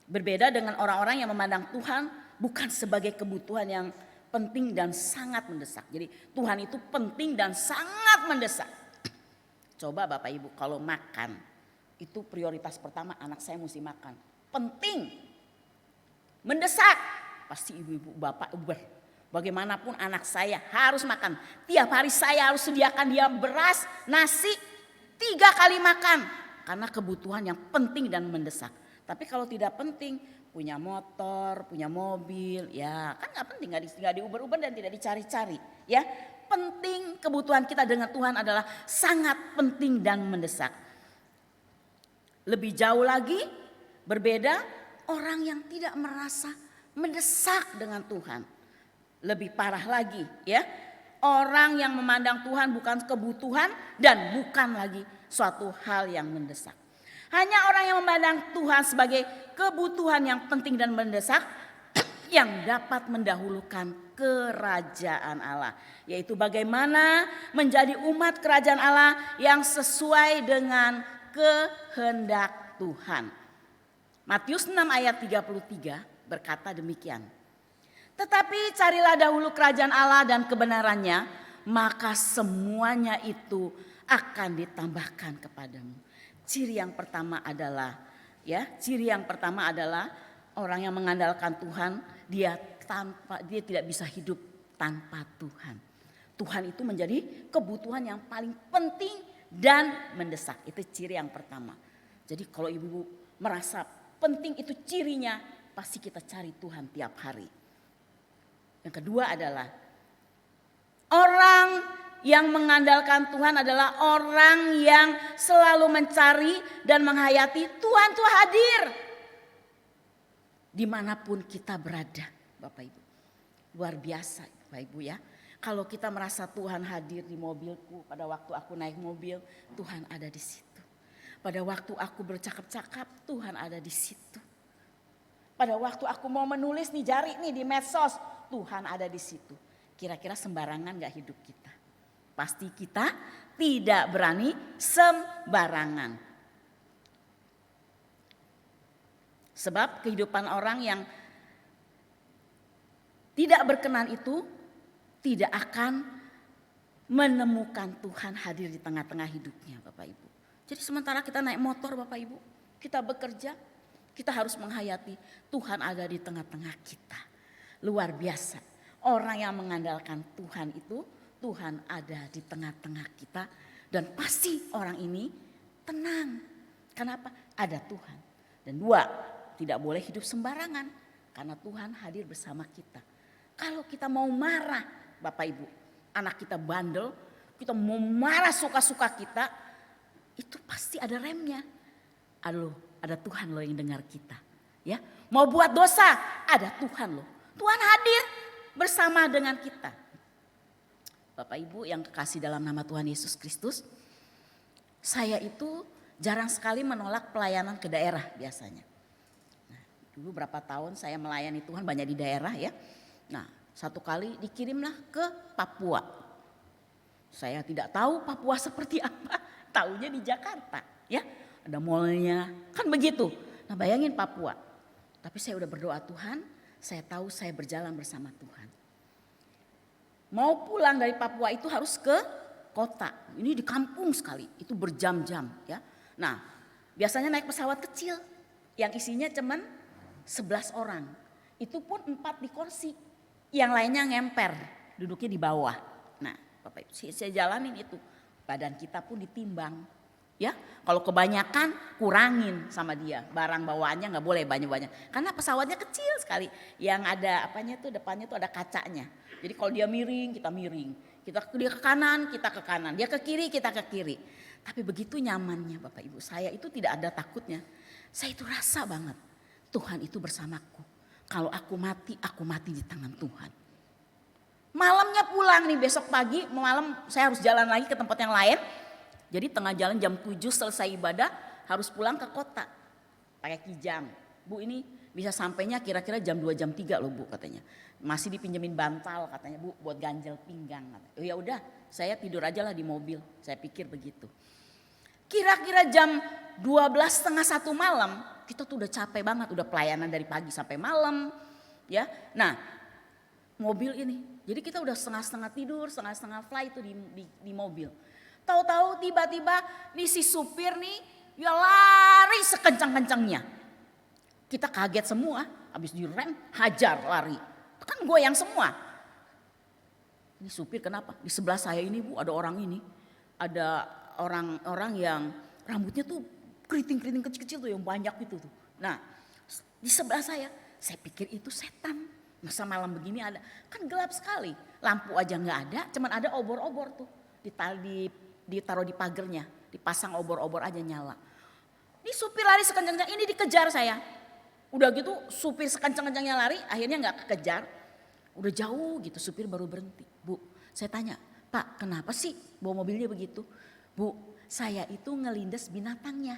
C: Berbeda dengan orang-orang yang memandang Tuhan bukan sebagai kebutuhan yang penting dan sangat mendesak. Jadi Tuhan itu penting dan sangat mendesak. Coba Bapak Ibu kalau makan, itu prioritas pertama, anak saya mesti makan. Penting. Mendesak, pasti ibu-ibu bapak bagaimanapun anak saya harus makan. Tiap hari saya harus sediakan dia beras, nasi 3 kali makan. Karena kebutuhan yang penting dan mendesak. Tapi kalau tidak penting, punya motor, punya mobil, ya kan gak penting, gak diuber-uber dan tidak dicari-cari. Ya, penting kebutuhan kita dengan Tuhan adalah sangat penting dan mendesak. Lebih jauh lagi, berbeda orang yang tidak merasa mendesak dengan Tuhan. Lebih parah lagi ya. Orang yang memandang Tuhan bukan kebutuhan dan bukan lagi suatu hal yang mendesak. Hanya orang yang memandang Tuhan sebagai kebutuhan yang penting dan mendesak yang dapat mendahulukan kerajaan Allah. Yaitu bagaimana menjadi umat kerajaan Allah yang sesuai dengan kehendak Tuhan. Matius 6 ayat 33 berkata demikian. Tetapi carilah dahulu kerajaan Allah dan kebenarannya, maka semuanya itu akan ditambahkan kepadamu. Ciri yang pertama adalah orang yang mengandalkan Tuhan, dia tidak bisa hidup tanpa Tuhan. Tuhan itu menjadi kebutuhan yang paling penting dan mendesak. Itu ciri yang pertama. Jadi kalau ibu merasa penting, itu cirinya, pasti kita cari Tuhan tiap hari. Yang kedua adalah orang yang mengandalkan Tuhan adalah orang yang selalu mencari dan menghayati Tuhan itu hadir dimanapun kita berada, Bapak Ibu. Luar biasa Bapak Ibu ya. Kalau kita merasa Tuhan hadir di mobilku, pada waktu aku naik mobil, Tuhan ada di situ. Pada waktu aku bercakap-cakap, Tuhan ada di situ. Pada waktu aku mau menulis nih jari nih di medsos, Tuhan ada di situ. Kira-kira sembarangan gak hidup kita? Pasti kita tidak berani sembarangan. Sebab kehidupan orang yang tidak berkenan itu tidak akan menemukan Tuhan hadir di tengah-tengah hidupnya, Bapak Ibu. Jadi sementara kita naik motor Bapak Ibu, kita bekerja, kita harus menghayati Tuhan ada di tengah-tengah kita. Luar biasa. Orang yang mengandalkan Tuhan itu, Tuhan ada di tengah-tengah kita. Dan pasti orang ini tenang. Kenapa? Ada Tuhan. Dan 2, tidak boleh hidup sembarangan. Karena Tuhan hadir bersama kita. Kalau kita mau marah Bapak Ibu, anak kita bandel, kita mau marah suka-suka kita, itu pasti ada remnya. Ada Tuhan loh yang dengar kita. Ya, mau buat dosa, ada Tuhan loh. Tuhan hadir bersama dengan kita. Bapak Ibu yang kekasih dalam nama Tuhan Yesus Kristus, saya itu jarang sekali menolak pelayanan ke daerah biasanya. Nah, dulu berapa tahun saya melayani Tuhan banyak di daerah ya. Nah, satu kali dikirimlah ke Papua. Saya tidak tahu Papua seperti apa. Taunya di Jakarta ya, ada mallnya kan begitu. Nah bayangin Papua, tapi saya udah berdoa Tuhan, saya tahu saya berjalan bersama Tuhan. Mau pulang dari Papua itu harus ke kota, ini di kampung sekali, itu berjam-jam ya. Nah biasanya naik pesawat kecil yang isinya cuman 11 orang, itu pun 4 di kursi, yang lainnya ngemper, duduknya di bawah. Nah Bapak Ibu, saya jalanin itu. Badan kita pun ditimbang. Ya, kalau kebanyakan kurangin sama dia. Barang bawaannya nggak boleh banyak-banyak. Karena pesawatnya kecil sekali. Yang ada apanya tuh depannya tuh ada kacanya. Jadi kalau dia miring, kita miring. Dia ke kanan, kita ke kanan. Dia ke kiri, kita ke kiri. Tapi begitu nyamannya Bapak Ibu. Saya itu tidak ada takutnya. Saya itu rasa banget Tuhan itu bersamaku. Kalau aku mati di tangan Tuhan. Malamnya pulang nih, besok pagi malam saya harus jalan lagi ke tempat yang lain. Jadi tengah jalan jam 7 selesai ibadah harus pulang ke kota. Pakai kijang. Bu ini bisa sampainya kira-kira jam 2 jam 3 loh Bu katanya. Masih dipinjemin bantal katanya Bu buat ganjel pinggang. Oh ya udah saya tidur aja lah di mobil. Saya pikir begitu. Kira-kira jam 12 setengah 1 malam kita tuh udah capek banget. Udah pelayanan dari pagi sampai malam. Ya, nah mobil ini. Jadi kita udah setengah-setengah tidur, setengah-setengah fly itu di mobil. Tahu-tahu tiba-tiba nih si supir nih ya lari sekencang-kencangnya. Kita kaget semua, habis direm hajar lari. Kan goyang semua. Ini supir kenapa? Di sebelah saya ini Bu ada orang ini. Ada orang-orang yang rambutnya tuh keriting-keriting kecil-kecil tuh yang banyak gitu tuh. Nah di sebelah saya pikir itu setan. Masa malam begini ada, kan gelap sekali. Lampu aja nggak ada, cuman ada obor-obor tuh. Ditaruh di pagernya, dipasang obor-obor aja nyala. Ini supir lari sekencang-kencang, ini dikejar saya. Udah gitu supir sekencang-kencangnya lari, akhirnya nggak kekejar. Udah jauh gitu supir baru berhenti. Bu, saya tanya, Pak kenapa sih bawa mobilnya begitu? Bu, saya itu ngelindes binatangnya,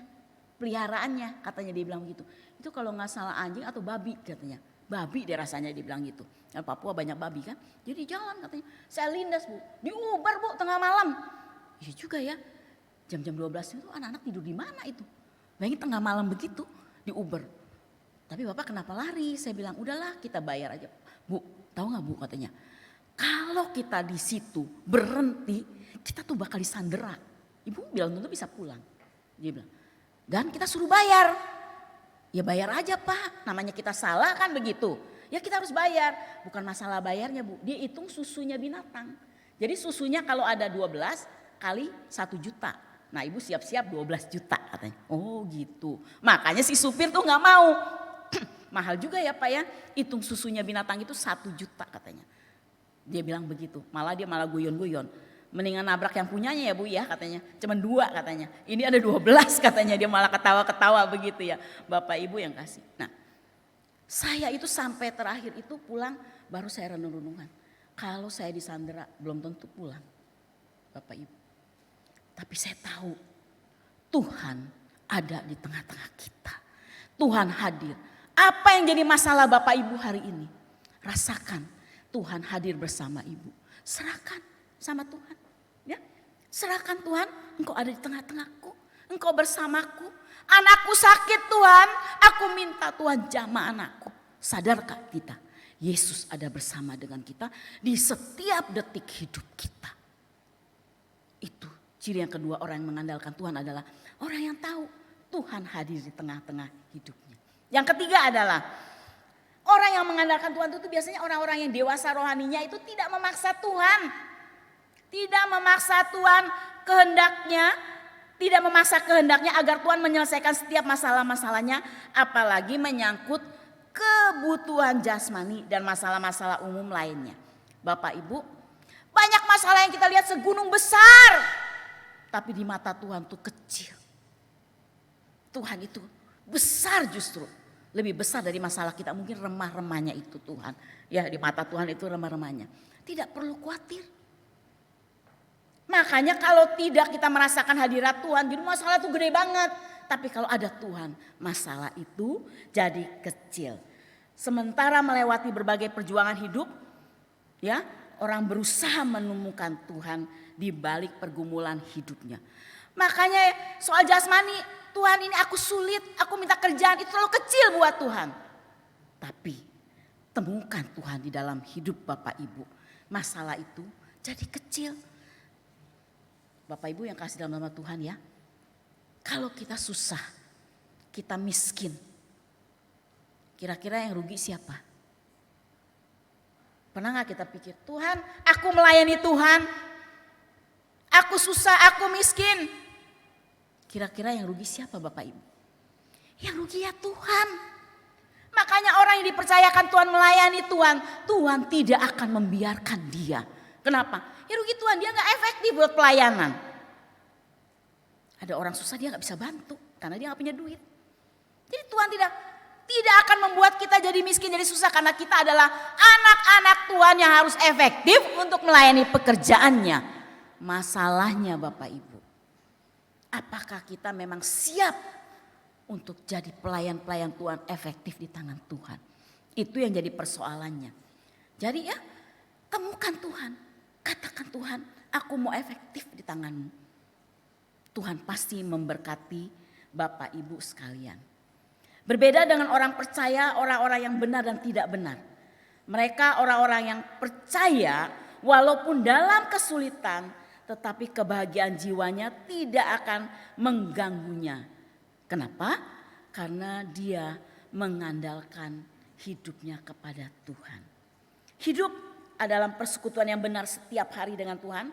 C: peliharaannya katanya dia bilang gitu. Itu kalau nggak salah anjing atau babi katanya. Babi deh rasanya dia bilang gitu. Di Papua banyak babi kan. Jadi jalan katanya. Saya lindas Bu. Di Uber Bu tengah malam. Iya juga ya. Jam-jam 12 itu anak-anak tidur di mana itu. Bayangin tengah malam begitu di Uber. Tapi Bapak kenapa lari? Saya bilang udahlah kita bayar aja. Bu tahu gak Bu katanya. Kalau kita di situ berhenti. Kita tuh bakal disandera. Ibu bilang tentu bisa pulang. Dia bilang. Dan kita suruh bayar. Ya bayar aja Pak, namanya kita salah kan begitu. Ya kita harus bayar, bukan masalah bayarnya Bu. Dia hitung susunya binatang. Jadi susunya kalau ada 12 kali 1 juta. Nah ibu siap-siap 12 juta katanya. Oh gitu, makanya si supir tuh gak mau. Mahal juga ya Pak ya, hitung susunya binatang itu 1 juta katanya. Dia bilang begitu, dia malah guyon-guyon. Mendingan nabrak yang punyanya ya Bu ya katanya. Cuman 2 katanya. Ini ada 12 katanya. Dia malah ketawa-ketawa begitu ya. Bapak Ibu yang kasih. Nah saya itu sampai terakhir itu pulang baru saya renung-renungan. Kalau saya disandera belum tentu pulang. Bapak Ibu. Tapi saya tahu Tuhan ada di tengah-tengah kita. Tuhan hadir. Apa yang jadi masalah Bapak Ibu hari ini? Rasakan Tuhan hadir bersama Ibu. Serahkan sama Tuhan. Ya, serahkan Tuhan, Engkau ada di tengah-tengahku, Engkau bersamaku. Anakku sakit Tuhan, aku minta Tuhan jamah anakku. Sadarkah kita? Yesus ada bersama dengan kita di setiap detik hidup kita. Itu ciri yang kedua orang yang mengandalkan Tuhan adalah orang yang tahu Tuhan hadir di tengah-tengah hidupnya. Yang ketiga adalah orang yang mengandalkan Tuhan itu biasanya orang-orang yang dewasa rohaninya itu tidak memaksa Tuhan. Tidak memaksa Tuhan kehendaknya, tidak memaksa kehendaknya agar Tuhan menyelesaikan setiap masalah-masalahnya, apalagi menyangkut kebutuhan jasmani dan masalah-masalah umum lainnya. Bapak Ibu, banyak masalah yang kita lihat segunung besar, tapi di mata Tuhan itu kecil. Tuhan itu besar justru, lebih besar dari masalah kita, mungkin remah-remahnya itu Tuhan. Ya di mata Tuhan itu remah-remahnya. Tidak perlu khawatir. Makanya kalau tidak kita merasakan hadirat Tuhan, jadi masalah itu gede banget. Tapi kalau ada Tuhan, masalah itu jadi kecil. Sementara melewati berbagai perjuangan hidup, ya orang berusaha menemukan Tuhan di balik pergumulan hidupnya. Makanya soal jasmani, Tuhan ini aku sulit, aku minta kerjaan, itu terlalu kecil buat Tuhan. Tapi temukan Tuhan di dalam hidup Bapak Ibu. Masalah itu jadi kecil. Bapak Ibu yang kasih dalam nama Tuhan ya. Kalau kita susah, kita miskin. Kira-kira yang rugi siapa? Pernah gak kita pikir, Tuhan aku melayani Tuhan. Aku susah, aku miskin. Kira-kira yang rugi siapa Bapak Ibu? Yang rugi ya Tuhan. Makanya orang yang dipercayakan Tuhan melayani Tuhan, Tuhan tidak akan membiarkan dia. Kenapa? Ya rugi Tuhan, dia gak efektif buat pelayanan. Ada orang susah dia gak bisa bantu karena dia gak punya duit. Jadi Tuhan tidak akan membuat kita jadi miskin, jadi susah, karena kita adalah anak-anak Tuhan yang harus efektif untuk melayani pekerjaannya. Masalahnya Bapak Ibu, apakah kita memang siap untuk jadi pelayan-pelayan Tuhan efektif di tangan Tuhan? Itu yang jadi persoalannya. Jadi ya, temukan Tuhan, katakan Tuhan, aku mau efektif di tangan-Mu. Tuhan pasti memberkati Bapak Ibu sekalian. Berbeda dengan orang percaya, orang-orang yang benar dan tidak benar. Mereka orang-orang yang percaya walaupun dalam kesulitan, tetapi kebahagiaan jiwanya tidak akan mengganggunya. Kenapa? Karena dia mengandalkan hidupnya kepada Tuhan. Hidup dalam persekutuan yang benar setiap hari dengan Tuhan.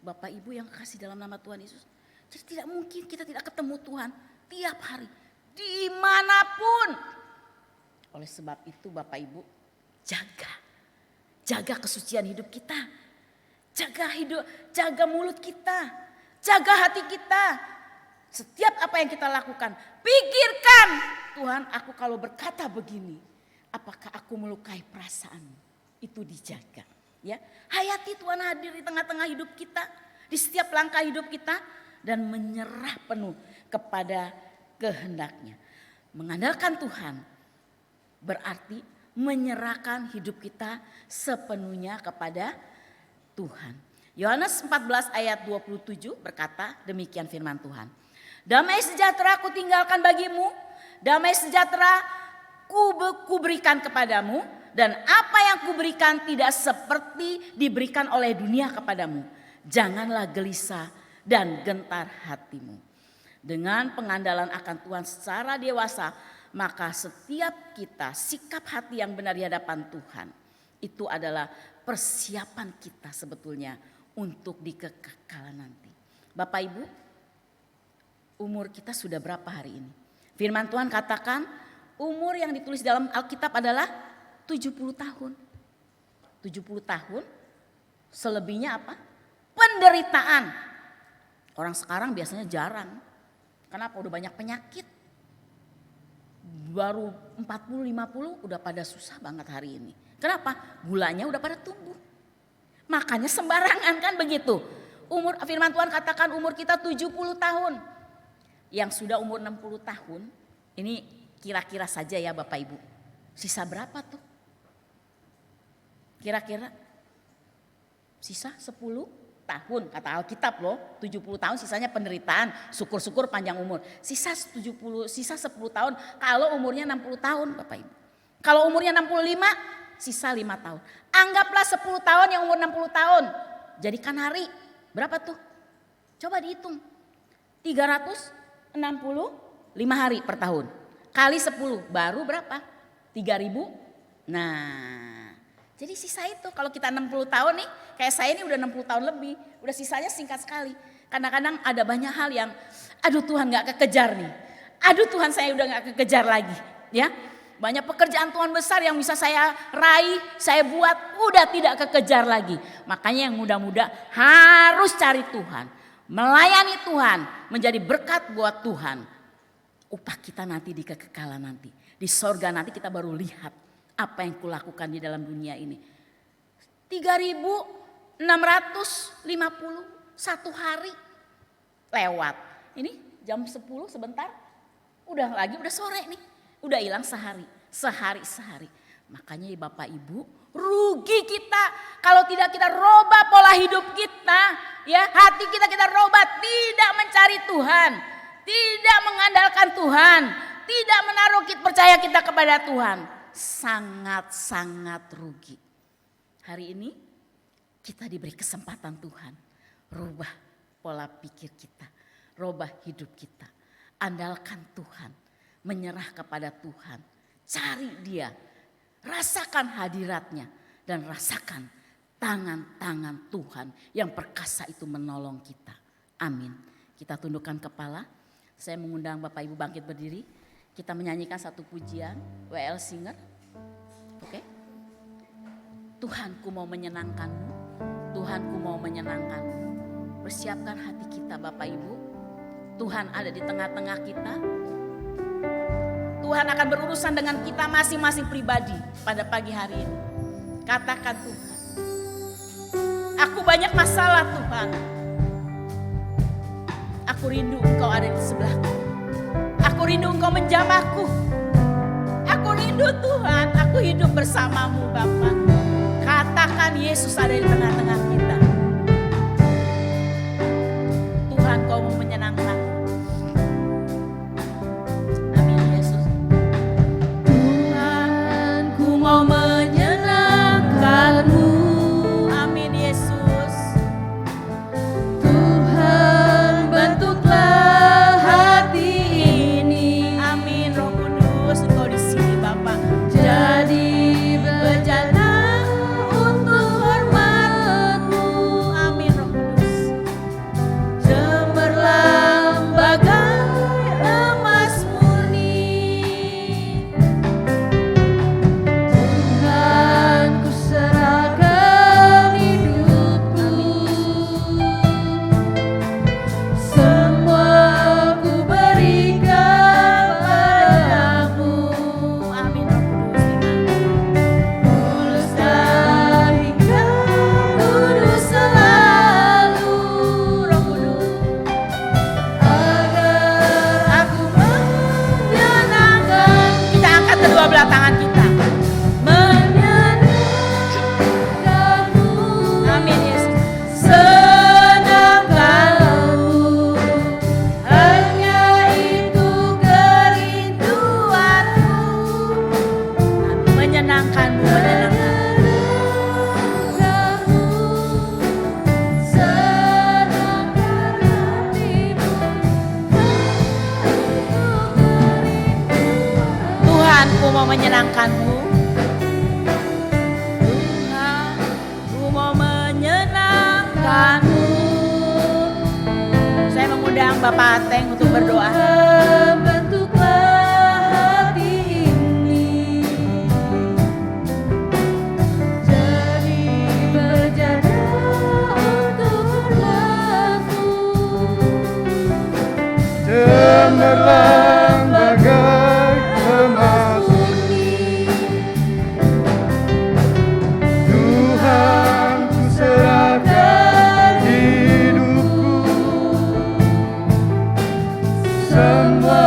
C: Bapak Ibu yang kasih dalam nama Tuhan Yesus. Jadi tidak mungkin kita tidak ketemu Tuhan tiap hari, dimanapun. Oleh sebab itu Bapak Ibu, jaga kesucian hidup kita, jaga mulut kita, jaga hati kita. Setiap apa yang kita lakukan, pikirkan, Tuhan, aku kalau berkata begini, apakah aku melukai perasaan-Mu? Itu dijaga, ya. Hayati Tuhan hadir di tengah-tengah hidup kita, di setiap langkah hidup kita, dan menyerah penuh kepada kehendak-Nya. Mengandalkan Tuhan berarti menyerahkan hidup kita sepenuhnya kepada Tuhan. Yohanes 14 ayat 27 berkata, demikian firman Tuhan. Damai sejahtera ku tinggalkan bagimu, damai sejahtera ku berikan kepadamu, dan apa yang kuberikan tidak seperti diberikan oleh dunia kepadamu. Janganlah gelisah dan gentar hatimu. Dengan pengandalan akan Tuhan secara dewasa, maka setiap kita sikap hati yang benar di hadapan Tuhan, itu adalah persiapan kita sebetulnya untuk di kekekalan nanti. Bapak Ibu, umur kita sudah berapa hari ini? Firman Tuhan katakan umur yang ditulis dalam Alkitab adalah 70 tahun. 70 tahun, selebihnya apa? Penderitaan. Orang sekarang biasanya jarang. Kenapa? Udah banyak penyakit. Baru 40-50 udah pada susah banget hari ini. Kenapa? Gulanya udah pada tumbuh. Makanya sembarangan kan begitu. Firman Tuhan katakan umur kita 70 tahun. Yang sudah umur 60 tahun, ini kira-kira saja ya Bapak Ibu. Sisa berapa tuh? Kira-kira sisa 10 tahun kata Alkitab loh. 70 tahun sisanya penderitaan, syukur-syukur panjang umur. Sisa 10 tahun kalau umurnya 60 tahun Bapak Ibu. Kalau umurnya 65, sisa 5 tahun. Anggaplah 10 tahun yang umur 60 tahun. Jadikan hari, berapa tuh? Coba dihitung. 365 hari per tahun. Kali 10, baru berapa? 3.000. Nah, jadi sisa itu kalau kita 60 tahun nih, kayak saya ini udah 60 tahun lebih, udah sisanya singkat sekali. Kadang-kadang ada banyak hal yang, aduh Tuhan gak kekejar nih. Aduh Tuhan saya udah gak kekejar lagi. Ya, banyak pekerjaan Tuhan besar yang bisa saya raih, saya buat, udah tidak kekejar lagi. Makanya yang muda-muda harus cari Tuhan, melayani Tuhan, menjadi berkat buat Tuhan. Upah kita nanti di kekekalan nanti, di sorga nanti kita baru lihat apa yang kulakukan di dalam dunia ini. 3.650 satu hari lewat. Ini jam 10 sebentar, udah sore nih. Udah hilang sehari. Makanya ya Bapak Ibu, rugi kita kalau tidak kita robah pola hidup kita. Ya, hati kita robah, tidak mencari Tuhan, tidak mengandalkan Tuhan, tidak menaruh percaya kita kepada Tuhan. Sangat-sangat rugi. Hari ini kita diberi kesempatan Tuhan. Rubah pola pikir kita. Rubah hidup kita. Andalkan Tuhan. Menyerah kepada Tuhan. Cari Dia. Rasakan hadiratnya. Dan rasakan tangan-tangan Tuhan yang perkasa itu menolong kita. Amin. Kita tundukkan kepala. Saya mengundang Bapak Ibu bangkit berdiri. Kita menyanyikan satu pujian WL Singer. Oke? Tuhanku mau menyenangkanmu. Tuhanku mau menyenangkanmu. Persiapkan hati kita Bapak Ibu. Tuhan ada di tengah-tengah kita. Tuhan akan berurusan dengan kita masing-masing pribadi pada pagi hari ini. Katakan Tuhan, aku banyak masalah Tuhan. Aku rindu Engkau ada di sebelahku. Aku rindu Engkau menjamahku. Aku rindu Tuhan, aku hidup bersamamu Bapa. Katakan Yesus ada di tengah-tengah kita. Tuhan Kau mau menyenangkan. Amin Yesus.
B: Tuhan, ku mau menyenangkan-Mu.
C: Amin Yesus.
B: Tuhan, bentuklah hati ini.
C: Amin Roh Kudus, Engkau di sini Bapak.
B: Jadi bejana untuk hormat-Mu.
C: Amin Roh Kudus.
B: Cemerlang bagai emas murni. Tuhan, ku serahkan hidupku. Semua ku berikan padamu.
C: Amin Roh Kudus.
B: Tulus hingga kudus selalu,
C: Roh Kudus.
B: agar aku menyenangkan,
C: Kita angkat kedua belah tangan kita.
B: menyenangkanmu.
C: Amin Yesus.
B: Senangkanmu, hanya itu kerinduanku.
C: Menyenangkanmu, menyenangkan.
B: Senangkan hatimu,
C: Tuhanku mau menyenangkanmu. Tuhanku mau menyenangkanmu. Saya mengundang Bapak Ateng untuk berdoa.
B: bentuklah hati ini jadi bejana untuk hormat-Mu.
D: Cemerlang bagai emas
B: murni.
D: Tuhan, ku serahkan hidupku. Semua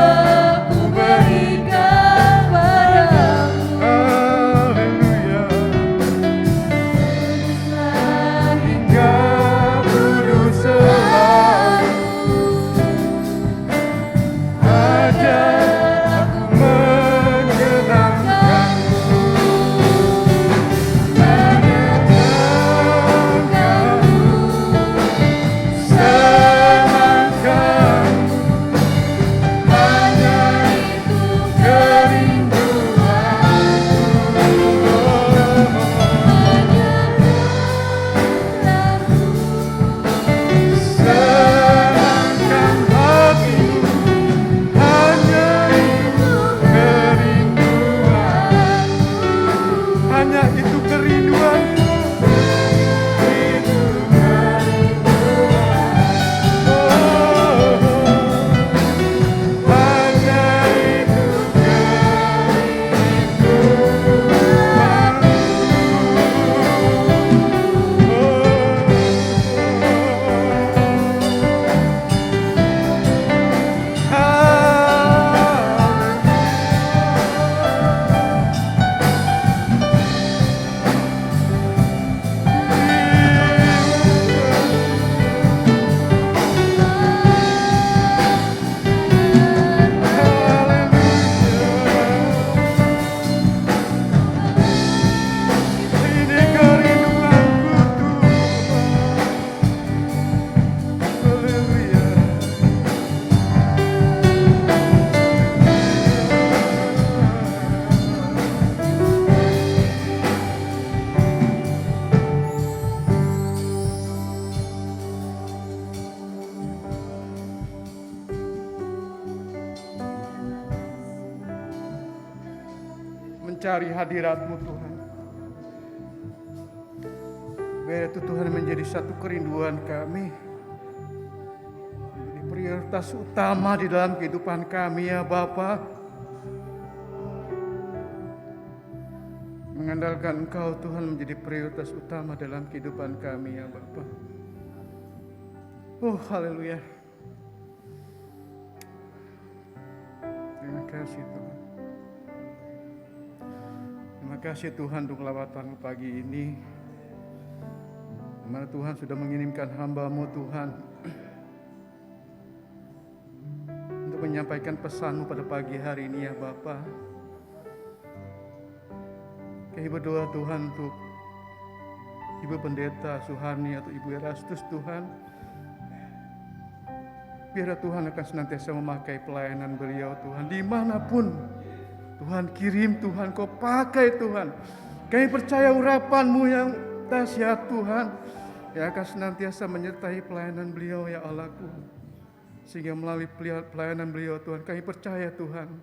D: mencari hadirat-Mu Tuhan. Biar itu Tuhan menjadi satu kerinduan kami, menjadi prioritas utama di dalam kehidupan kami ya Bapa. Mengandalkan Engkau Tuhan menjadi prioritas utama dalam kehidupan kami ya Bapa. Oh haleluya. Terima kasih Tuhan. Terima kasih Tuhan untuk lawatan pagi ini, di mana Tuhan sudah mengirimkan hamba-Mu Tuhan untuk menyampaikan pesan-Mu pada pagi hari ini ya Bapa. Kami berdoa Tuhan untuk Ibu Pendeta Suharni atau Ibu Erastus Tuhan. Biar Tuhan akan senantiasa memakai pelayanan beliau Tuhan. Dimanapun Tuhan kirim Tuhan, Kau pakai Tuhan. Kami percaya urapan-Mu yang dahsyat Tuhan, yang akan senantiasa menyertai pelayanan beliau ya Allahku. Sehingga melalui pelayanan beliau Tuhan, kami percaya Tuhan,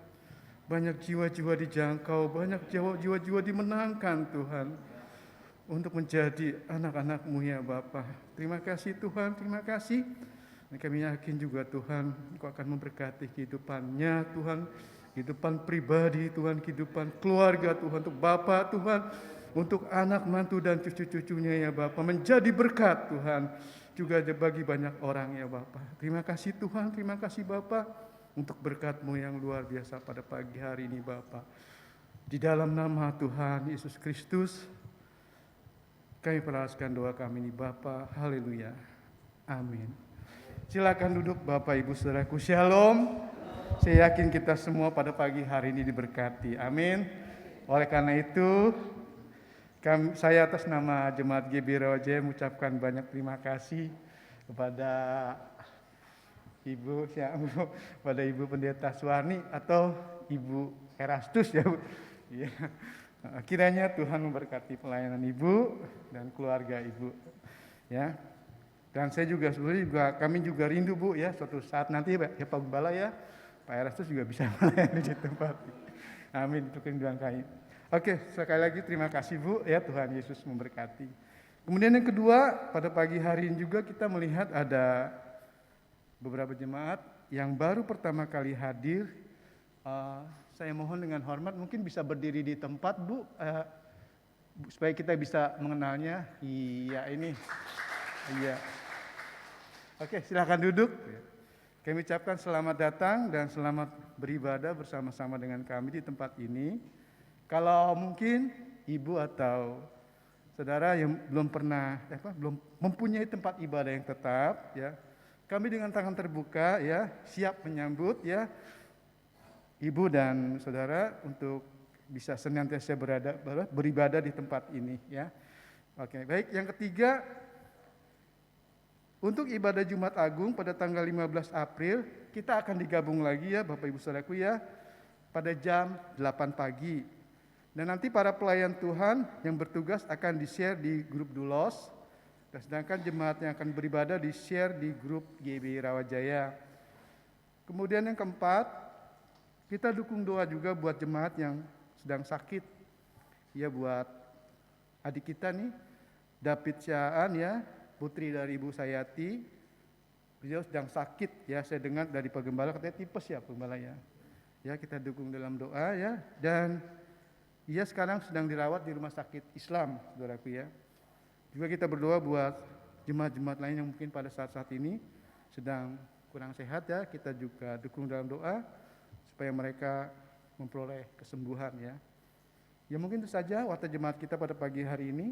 D: banyak jiwa-jiwa dijangkau, banyak jiwa-jiwa dimenangkan Tuhan, untuk menjadi anak-anak-Mu ya Bapa. Terima kasih Tuhan, terima kasih. Dan kami yakin juga Tuhan, Engkau akan memberkati kehidupannya Tuhan, kehidupan pribadi Tuhan, kehidupan keluarga Tuhan, untuk Bapa Tuhan, untuk anak, mantu dan cucu-cucunya ya Bapa, menjadi berkat Tuhan, juga bagi banyak orang ya Bapa. Terima kasih Tuhan, terima kasih Bapa, untuk berkat-Mu yang luar biasa pada pagi hari ini Bapa. Di dalam nama Tuhan Yesus Kristus, kami peraskan doa kami ini Bapa. Haleluya. Amin. Silakan duduk Bapak Ibu Saudaraku. Shalom. Saya yakin kita semua pada pagi hari ini diberkati. Amin. Oleh karena itu, saya atas nama Jemaat GBI mengucapkan banyak terima kasih kepada pada Ibu Pendeta Suharni atau Ibu Erastus ya Bu. Ya. Kiranya Tuhan memberkati pelayanan Ibu dan keluarga Ibu. Ya. Dan saya juga sebenarnya kami juga rindu Bu ya, suatu saat nanti ya Pak Gembala ya, Pak Erastus juga bisa melayani di tempat. Amin, untuk kerinduan kami. Oke, sekali lagi terima kasih Bu ya, Tuhan Yesus memberkati. Kemudian yang kedua, pada pagi hari ini juga kita melihat ada beberapa jemaat yang baru pertama kali hadir. Saya mohon dengan hormat mungkin bisa berdiri di tempat Bu, supaya kita bisa mengenalnya. Iya ini, iya. Oke, silakan duduk. Kami ucapkan selamat datang dan selamat beribadah bersama-sama dengan kami di tempat ini. Kalau mungkin Ibu atau saudara yang belum mempunyai tempat ibadah yang tetap, ya, kami dengan tangan terbuka, ya, siap menyambut, ya, Ibu dan saudara untuk bisa senantiasa beribadah di tempat ini, ya. Oke, baik. Yang ketiga, untuk ibadah Jumat Agung pada tanggal 15 April, kita akan digabung lagi ya Bapak Ibu Saudaraku ya, pada jam 8 pagi. Dan nanti para pelayan Tuhan yang bertugas akan di-share di grup Dulos, dan sedangkan jemaat yang akan beribadah di-share di grup GBI Rawajaya. Kemudian yang keempat, kita dukung doa juga buat jemaat yang sedang sakit. Ya, buat adik kita nih, David Syaan ya, putri dari Ibu Sayati, beliau sedang sakit ya, saya dengar dari Pak Gembala katanya tipes ya Pak Gembala ya. Ya, kita dukung dalam doa ya, dan ia sekarang sedang dirawat di rumah sakit Islam, saudaraku ya. Juga kita berdoa buat jemaat-jemaat lain yang mungkin pada saat-saat ini sedang kurang sehat ya, kita juga dukung dalam doa supaya mereka memperoleh kesembuhan ya. Ya mungkin itu saja waktu jemaat kita pada pagi hari ini.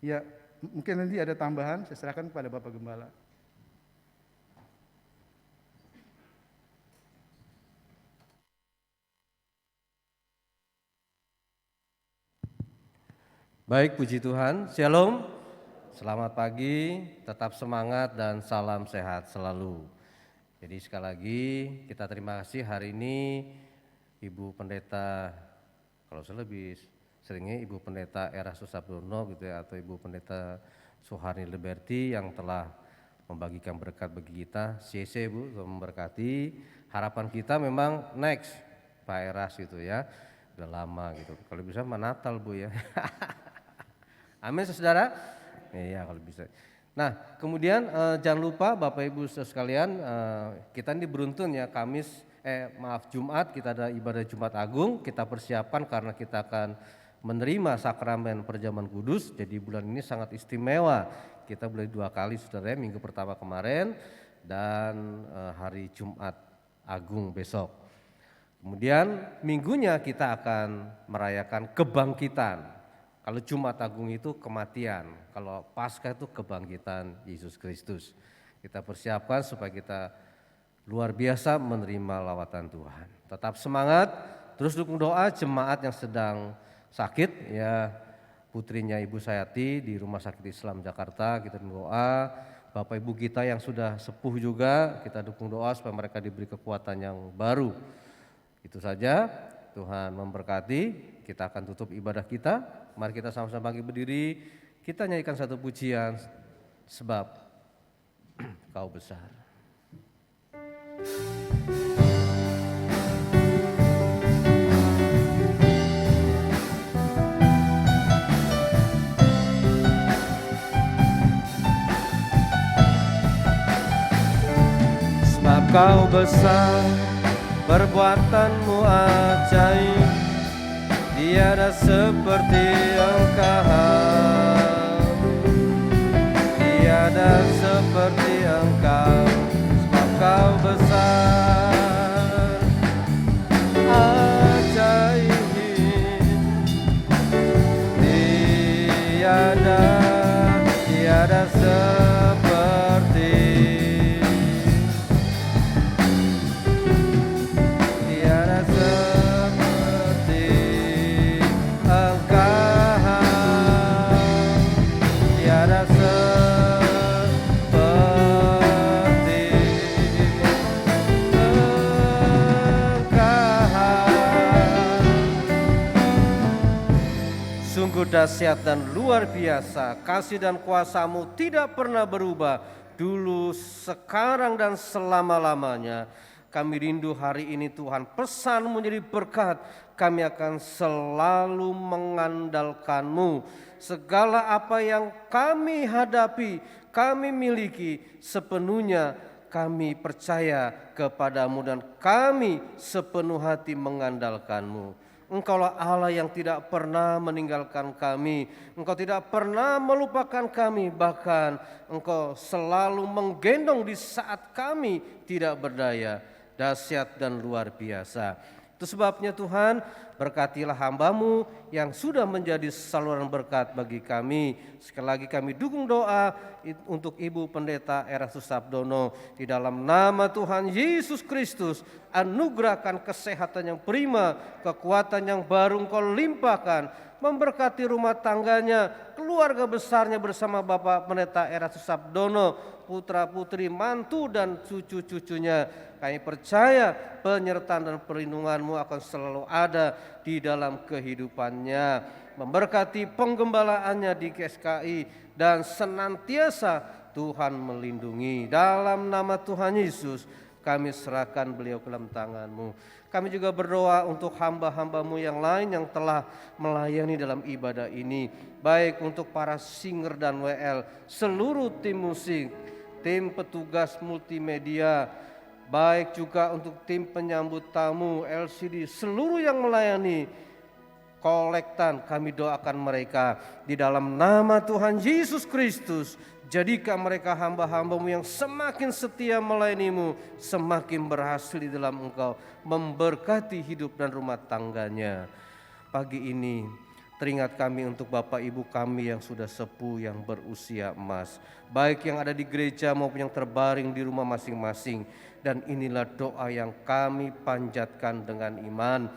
D: Ya, mungkin nanti ada tambahan, saya serahkan kepada Bapak Gembala.
E: Baik, puji Tuhan. Shalom. Selamat pagi, tetap semangat dan salam sehat selalu. Jadi sekali lagi kita terima kasih hari ini Ibu Pendeta, kalau saya lebih seringnya Ibu Pendeta Erastus Abdono gitu ya, atau Ibu Pendeta Suharni Liberty yang telah membagikan berkat bagi kita. CC Bu, memberkati. Harapan kita memang next Pak Eras gitu ya. Udah lama gitu. Kalau bisa mah Natal Bu ya. Amin saudara. Iya kalau bisa. Nah kemudian jangan lupa Bapak Ibu saudara sekalian, kita ini beruntun ya, Jumat kita ada ibadah Jumat Agung, kita persiapan karena kita akan menerima sakramen perjamuan kudus. Jadi bulan ini sangat istimewa. Kita boleh 2 kali saudara, minggu pertama kemarin dan hari Jumat Agung besok. Kemudian minggunya kita akan merayakan kebangkitan. Kalau Jumat Agung itu kematian, kalau Paskah itu kebangkitan Yesus Kristus. Kita persiapkan supaya kita luar biasa menerima lawatan Tuhan. Tetap semangat, terus dukung doa jemaat yang sedang sakit ya, putrinya Ibu Sayati di Rumah Sakit Islam Jakarta, kita dukung doa. Bapak Ibu kita yang sudah sepuh juga, kita dukung doa supaya mereka diberi kekuatan yang baru. Itu saja, Tuhan memberkati. Kita akan tutup ibadah kita. Mari kita sama-sama bangkit berdiri, kita nyanyikan satu pujian, sebab Kau besar. Sebab Kau besar, perbuatanmu ajaib, tiada seperti Engkau, tiada seperti Engkau. Sebab Kau besar, ajaib, tiada seperti, tiada seperti Engkau, tiada seperti Engkau. Sungguh dahsyat dan luar biasa, kasih dan kuasa-Mu tidak pernah berubah, dulu, sekarang, dan selama-lamanya. Kami rindu hari ini Tuhan, pesan-Mu menjadi berkat, kami akan selalu mengandalkan-Mu. Segala apa yang kami hadapi, kami miliki sepenuhnya, kami percaya kepada-Mu dan kami sepenuh hati mengandalkan-Mu. Engkaulah Allah yang tidak pernah meninggalkan kami, Engkau tidak pernah melupakan kami, bahkan Engkau selalu menggendong di saat kami tidak berdaya. Dahsyat dan luar biasa. Itu sebabnya Tuhan, berkatilah hamba-Mu yang sudah menjadi saluran berkat bagi kami. Sekali lagi kami dukung doa untuk Ibu Pendeta Erastus Sabdono. Di dalam nama Tuhan Yesus Kristus, anugerahkan kesehatan yang prima, kekuatan yang baru Engkau limpahkan, memberkati rumah tangganya, keluarga besarnya bersama Bapak Pendeta Erastus Sabdono, putra-putri, mantu dan cucu-cucunya. Kami percaya penyertaan dan perlindungan-Mu akan selalu ada di dalam kehidupannya. Memberkati penggembalaannya di GSKI dan senantiasa Tuhan melindungi. Dalam nama Tuhan Yesus kami serahkan beliau ke dalam tangan-Mu. Kami juga berdoa untuk hamba-hamba-Mu yang lain yang telah melayani dalam ibadah ini. Baik untuk para singer dan WL, seluruh tim musik, tim petugas multimedia, baik juga untuk tim penyambut tamu, LCD, seluruh yang melayani kolektan, kami doakan mereka di dalam nama Tuhan Yesus Kristus. Jadikan mereka hamba-hamba-Mu yang semakin setia melayani-Mu, semakin berhasil di dalam Engkau, memberkati hidup dan rumah tangganya. Pagi ini teringat kami untuk Bapak Ibu kami yang sudah sepuh, yang berusia emas, baik yang ada di gereja maupun yang terbaring di rumah masing-masing. Dan inilah doa yang kami panjatkan dengan iman.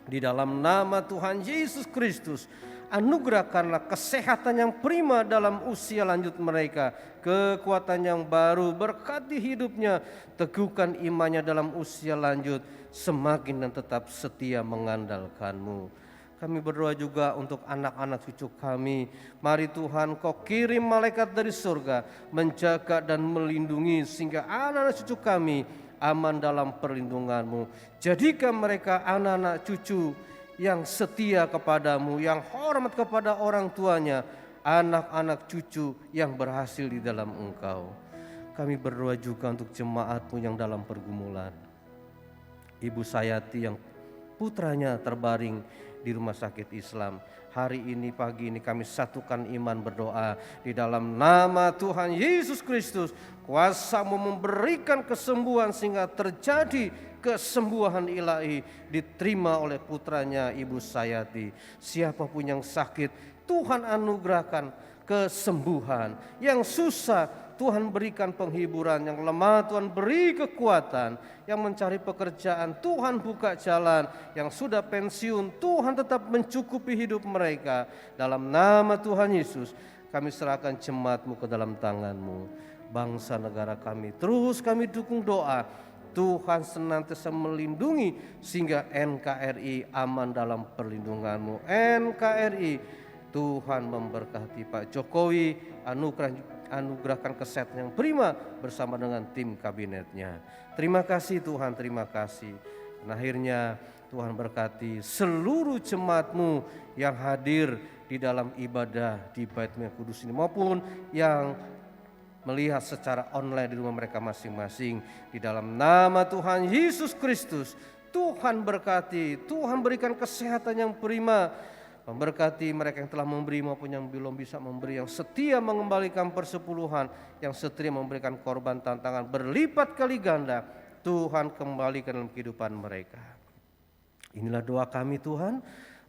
E: Di dalam nama Tuhan Yesus Kristus, anugerahkanlah kesehatan yang prima dalam usia lanjut mereka, kekuatan yang baru, berkati hidupnya, teguhkan imannya dalam usia lanjut, semakin dan tetap setia mengandalkan-Mu. Kami berdoa juga untuk anak-anak cucu kami. Mari Tuhan, Kau kirim malaikat dari surga menjaga dan melindungi sehingga anak-anak cucu kami aman dalam perlindungan-Mu. Jadikan mereka anak-anak cucu yang setia kepadamu, yang hormat kepada orang tuanya, anak-anak cucu yang berhasil di dalam Engkau. Kami berdoa juga untuk jemaat-Mu yang dalam pergumulan. Ibu Sayati yang putranya terbaring di rumah sakit Islam. Hari ini, pagi ini kami satukan iman berdoa di dalam nama Tuhan Yesus Kristus. Kuasa-Mu memberikan kesembuhan sehingga terjadi kesembuhan ilahi diterima oleh putranya Ibu Sayati. Siapapun yang sakit, Tuhan anugerahkan kesembuhan. Yang susah, Tuhan berikan penghiburan. Yang lemah, Tuhan beri kekuatan. Yang mencari pekerjaan, Tuhan buka jalan. Yang sudah pensiun, Tuhan tetap mencukupi hidup mereka. Dalam nama Tuhan Yesus, kami serahkan jemaat-Mu ke dalam tangan-Mu. Bangsa negara kami, terus kami dukung doa. Tuhan senantiasa melindungi sehingga NKRI aman dalam perlindungan-Mu. NKRI, Tuhan memberkati Pak Jokowi, anugerahkan kesehatan yang prima bersama dengan tim kabinetnya. Terima kasih Tuhan, terima kasih. Dan akhirnya Tuhan berkati seluruh jemaat-Mu yang hadir di dalam ibadah di Bait-Mu yang kudus ini, maupun yang melihat secara online di rumah mereka masing-masing. Di dalam nama Tuhan Yesus Kristus, Tuhan berkati, Tuhan berikan kesehatan yang prima, memberkati mereka yang telah memberi maupun yang belum bisa memberi, yang setia mengembalikan persepuluhan, yang setia memberikan korban tantangan berlipat kali ganda. Tuhan kembalikan dalam kehidupan mereka. Inilah doa kami Tuhan,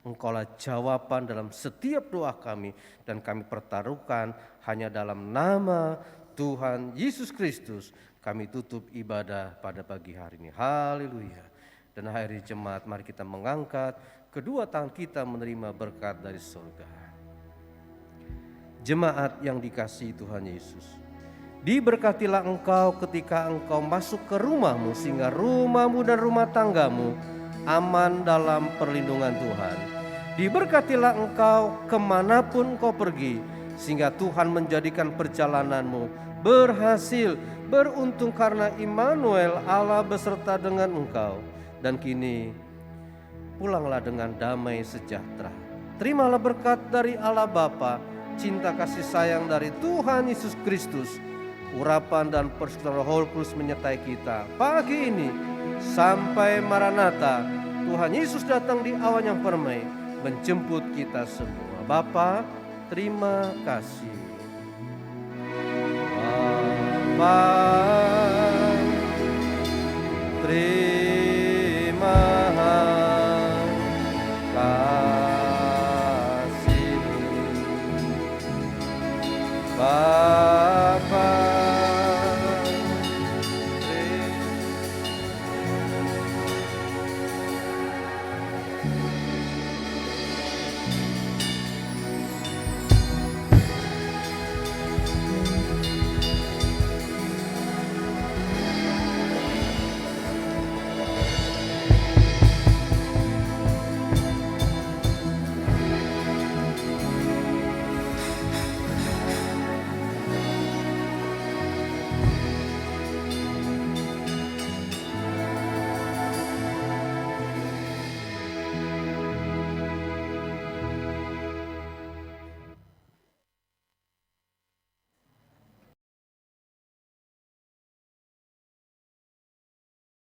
E: Engkaulah jawaban dalam setiap doa kami, dan kami pertaruhkan hanya dalam nama Tuhan Yesus Kristus. Kami tutup ibadah pada pagi hari ini. Haleluya. Dan akhirnya jemaat, mari kita mengangkat kedua tangan kita menerima berkat dari surga. Jemaat yang dikasihi Tuhan Yesus, diberkatilah engkau ketika engkau masuk ke rumahmu, sehingga rumahmu dan rumah tanggamu aman dalam perlindungan Tuhan. Diberkatilah engkau kemanapun engkau pergi, sehingga Tuhan menjadikan perjalananmu berhasil, beruntung karena Immanuel, Allah beserta dengan engkau. Dan kini pulanglah dengan damai sejahtera. Terimalah berkat dari Allah Bapa, cinta kasih sayang dari Tuhan Yesus Kristus, urapan dan persekutuan Roh Kudus menyertai kita pagi ini sampai Maranatha. Tuhan Yesus datang di awan yang permai menjemput kita semua. Bapa, terima kasih. Bapa, terima